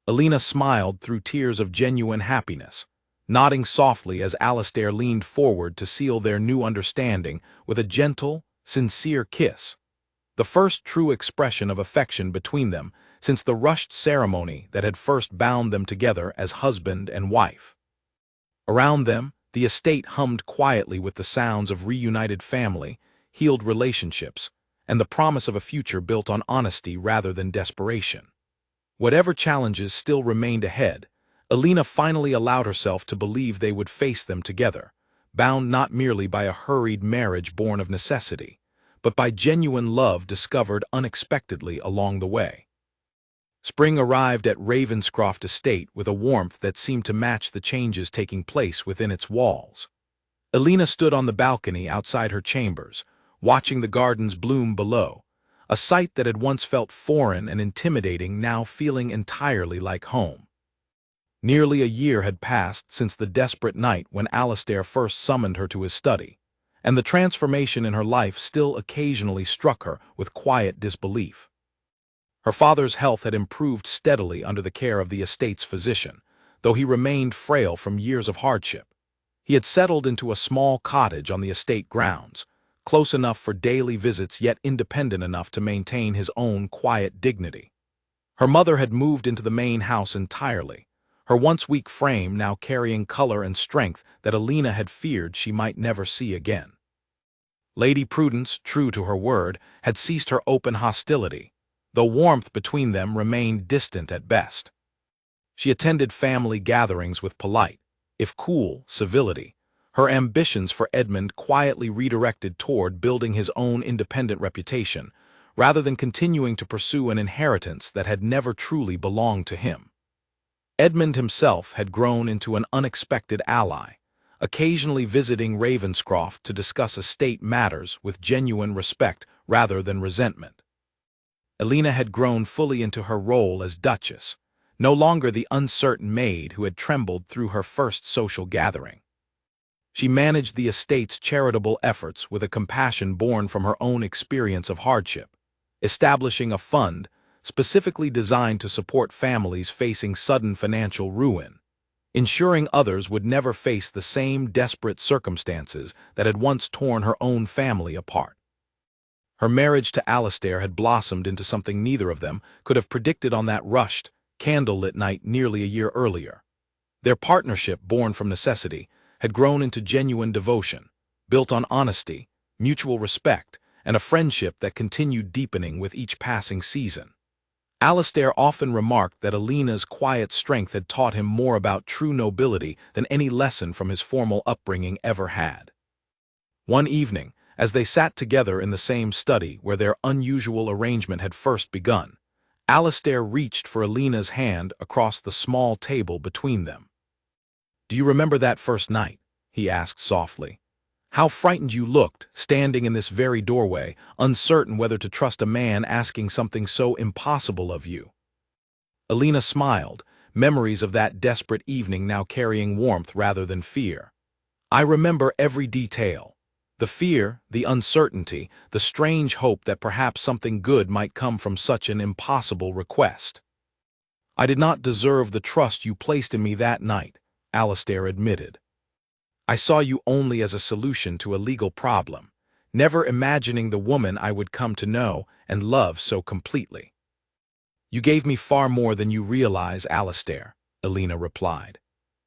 Alina smiled through tears of genuine happiness, nodding softly as Alastair leaned forward to seal their new understanding with a gentle, sincere kiss, the first true expression of affection between them since the rushed ceremony that had first bound them together as husband and wife. Around them, the estate hummed quietly with the sounds of reunited family, healed relationships, and the promise of a future built on honesty rather than desperation. Whatever challenges still remained ahead, Alina finally allowed herself to believe they would face them together, bound not merely by a hurried marriage born of necessity, but by genuine love discovered unexpectedly along the way. Spring arrived at Ravenscroft Estate with a warmth that seemed to match the changes taking place within its walls. Alina stood on the balcony outside her chambers, watching the gardens bloom below, a sight that had once felt foreign and intimidating now feeling entirely like home. Nearly a year had passed since the desperate night when Alastair first summoned her to his study, and the transformation in her life still occasionally struck her with quiet disbelief. Her father's health had improved steadily under the care of the estate's physician, though he remained frail from years of hardship. He had settled into a small cottage on the estate grounds, close enough for daily visits yet independent enough to maintain his own quiet dignity. Her mother had moved into the main house entirely, her once weak frame now carrying color and strength that Alina had feared she might never see again. Lady Prudence, true to her word, had ceased her open hostility, though warmth between them remained distant at best. She attended family gatherings with polite, if cool, civility, her ambitions for Edmund quietly redirected toward building his own independent reputation, rather than continuing to pursue an inheritance that had never truly belonged to him. Edmund himself had grown into an unexpected ally, occasionally visiting Ravenscroft to discuss estate matters with genuine respect rather than resentment. Alina had grown fully into her role as Duchess, no longer the uncertain maid who had trembled through her first social gathering. She managed the estate's charitable efforts with a compassion born from her own experience of hardship, establishing a fund specifically designed to support families facing sudden financial ruin, ensuring others would never face the same desperate circumstances that had once torn her own family apart. Her marriage to Alastair had blossomed into something neither of them could have predicted on that rushed, candlelit night nearly a year earlier. Their partnership, born from necessity, had grown into genuine devotion, built on honesty, mutual respect, and a friendship that continued deepening with each passing season. Alastair often remarked that Alina's quiet strength had taught him more about true nobility than any lesson from his formal upbringing ever had. One evening, as they sat together in the same study where their unusual arrangement had first begun, Alastair reached for Alina's hand across the small table between them. "Do you remember that first night?" he asked softly. "How frightened you looked, standing in this very doorway, uncertain whether to trust a man asking something so impossible of you." Alina smiled, memories of that desperate evening now carrying warmth rather than fear. "I remember every detail. The fear, the uncertainty, the strange hope that perhaps something good might come from such an impossible request. I did not deserve the trust you placed in me that night," Alastair admitted. "I saw you only as a solution to a legal problem, never imagining the woman I would come to know and love so completely." "You gave me far more than you realize, Alastair," Alina replied.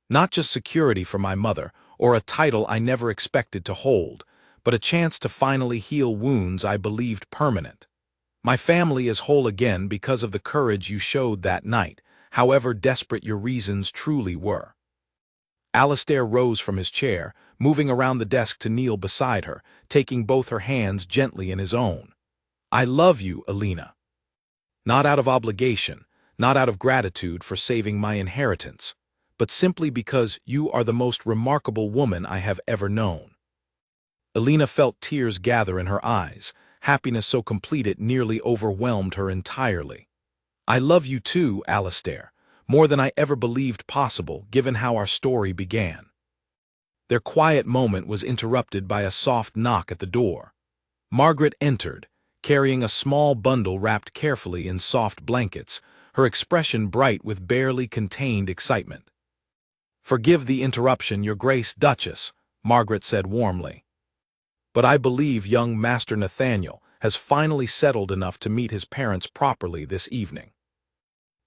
"Not just security for my mother, or a title I never expected to hold, but a chance to finally heal wounds I believed permanent. My family is whole again because of the courage you showed that night, however desperate your reasons truly were." Alastair rose from his chair, moving around the desk to kneel beside her, taking both her hands gently in his own. "I love you, Alina. Not out of obligation, not out of gratitude for saving my inheritance, but simply because you are the most remarkable woman I have ever known." Alina felt tears gather in her eyes, happiness so complete it nearly overwhelmed her entirely. "I love you too, Alastair, more than I ever believed possible given how our story began. Their quiet moment was interrupted by a soft knock at the door. Margaret entered, carrying a small bundle wrapped carefully in soft blankets, her expression bright with barely contained excitement. "Forgive the interruption, Your Grace Duchess," Margaret said warmly. "But I believe young Master Nathaniel has finally settled enough to meet his parents properly this evening."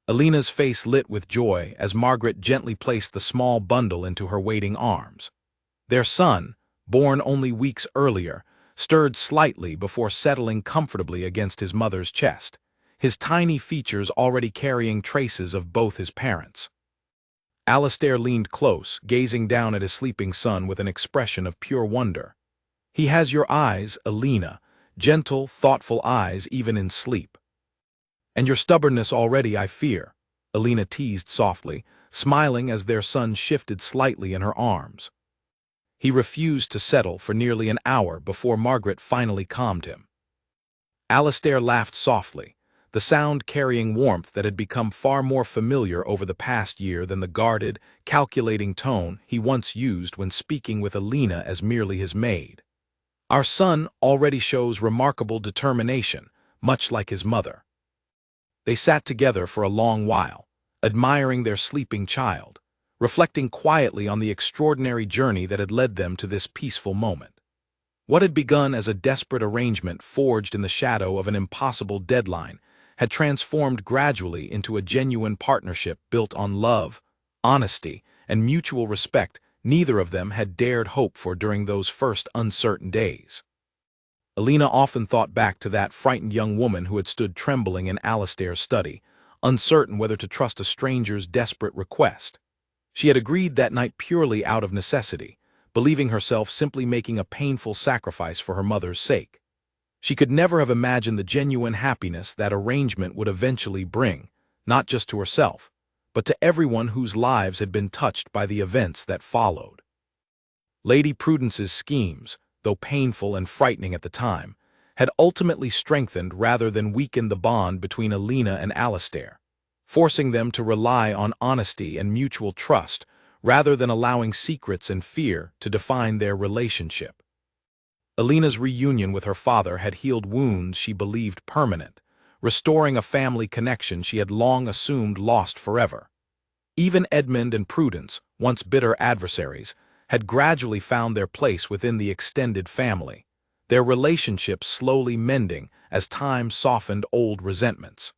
Alina's face lit with joy as Margaret gently placed the small bundle into her waiting arms. Their son, born only weeks earlier, stirred slightly before settling comfortably against his mother's chest, his tiny features already carrying traces of both his parents. Alastair leaned close, gazing down at his sleeping son with an expression of pure wonder. "He has your eyes, Alina, gentle, thoughtful eyes even in sleep." "And your stubbornness already, I fear," Alina teased softly, smiling as their son shifted slightly in her arms. He refused to settle for nearly an hour before Margaret finally calmed him. Alastair laughed softly, the sound carrying warmth that had become far more familiar over the past year than the guarded, calculating tone he once used when speaking with Alina as merely his maid. "Our son already shows remarkable determination, much like his mother." They sat together for a long while, admiring their sleeping child, reflecting quietly on the extraordinary journey that had led them to this peaceful moment. What had begun as a desperate arrangement forged in the shadow of an impossible deadline had transformed gradually into a genuine partnership built on love, honesty, and mutual respect neither of them had dared hope for during those first uncertain days. Alina often thought back to that frightened young woman who had stood trembling in Alastair's study, uncertain whether to trust a stranger's desperate request. She had agreed that night purely out of necessity, believing herself simply making a painful sacrifice for her mother's sake. She could never have imagined the genuine happiness that arrangement would eventually bring, not just to herself, but to everyone whose lives had been touched by the events that followed. Lady Prudence's schemes, though painful and frightening at the time, had ultimately strengthened rather than weakened the bond between Alina and Alastair, forcing them to rely on honesty and mutual trust rather than allowing secrets and fear to define their relationship. Alina's reunion with her father had healed wounds she believed permanent, restoring a family connection she had long assumed lost forever. Even Edmund and Prudence, once bitter adversaries, had gradually found their place within the extended family, their relationship slowly mending as time softened old resentments.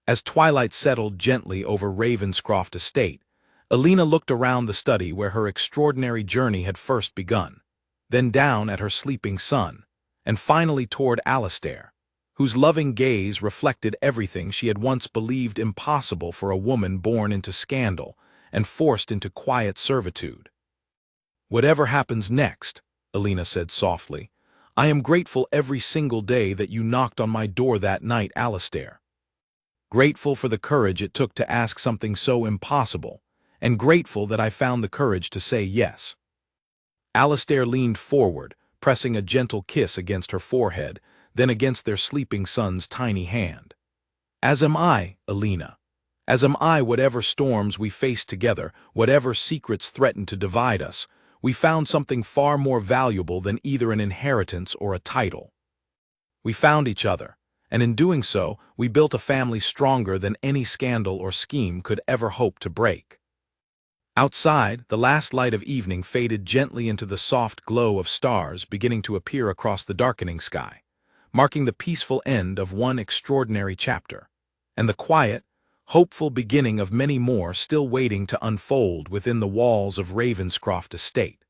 As twilight settled gently over Ravenscroft Estate, Alina looked around the study where her extraordinary journey had first begun, then down at her sleeping son, and finally toward Alastair, whose loving gaze reflected everything she had once believed impossible for a woman born into scandal and forced into quiet servitude. "Whatever happens next," Alina said softly, "I am grateful every single day that you knocked on my door that night, Alastair. Grateful for the courage it took to ask something so impossible, and grateful that I found the courage to say yes." Alastair leaned forward, pressing a gentle kiss against her forehead, then against their sleeping son's tiny hand. "As am I, Alina. As am I. Whatever storms we faced together, whatever secrets threatened to divide us, we found something far more valuable than either an inheritance or a title. We found each other, and in doing so, we built a family stronger than any scandal or scheme could ever hope to break." Outside, the last light of evening faded gently into the soft glow of stars beginning to appear across the darkening sky, marking the peaceful end of one extraordinary chapter, and the quiet, hopeful beginning of many more still waiting to unfold within the walls of Ravenscroft Estate.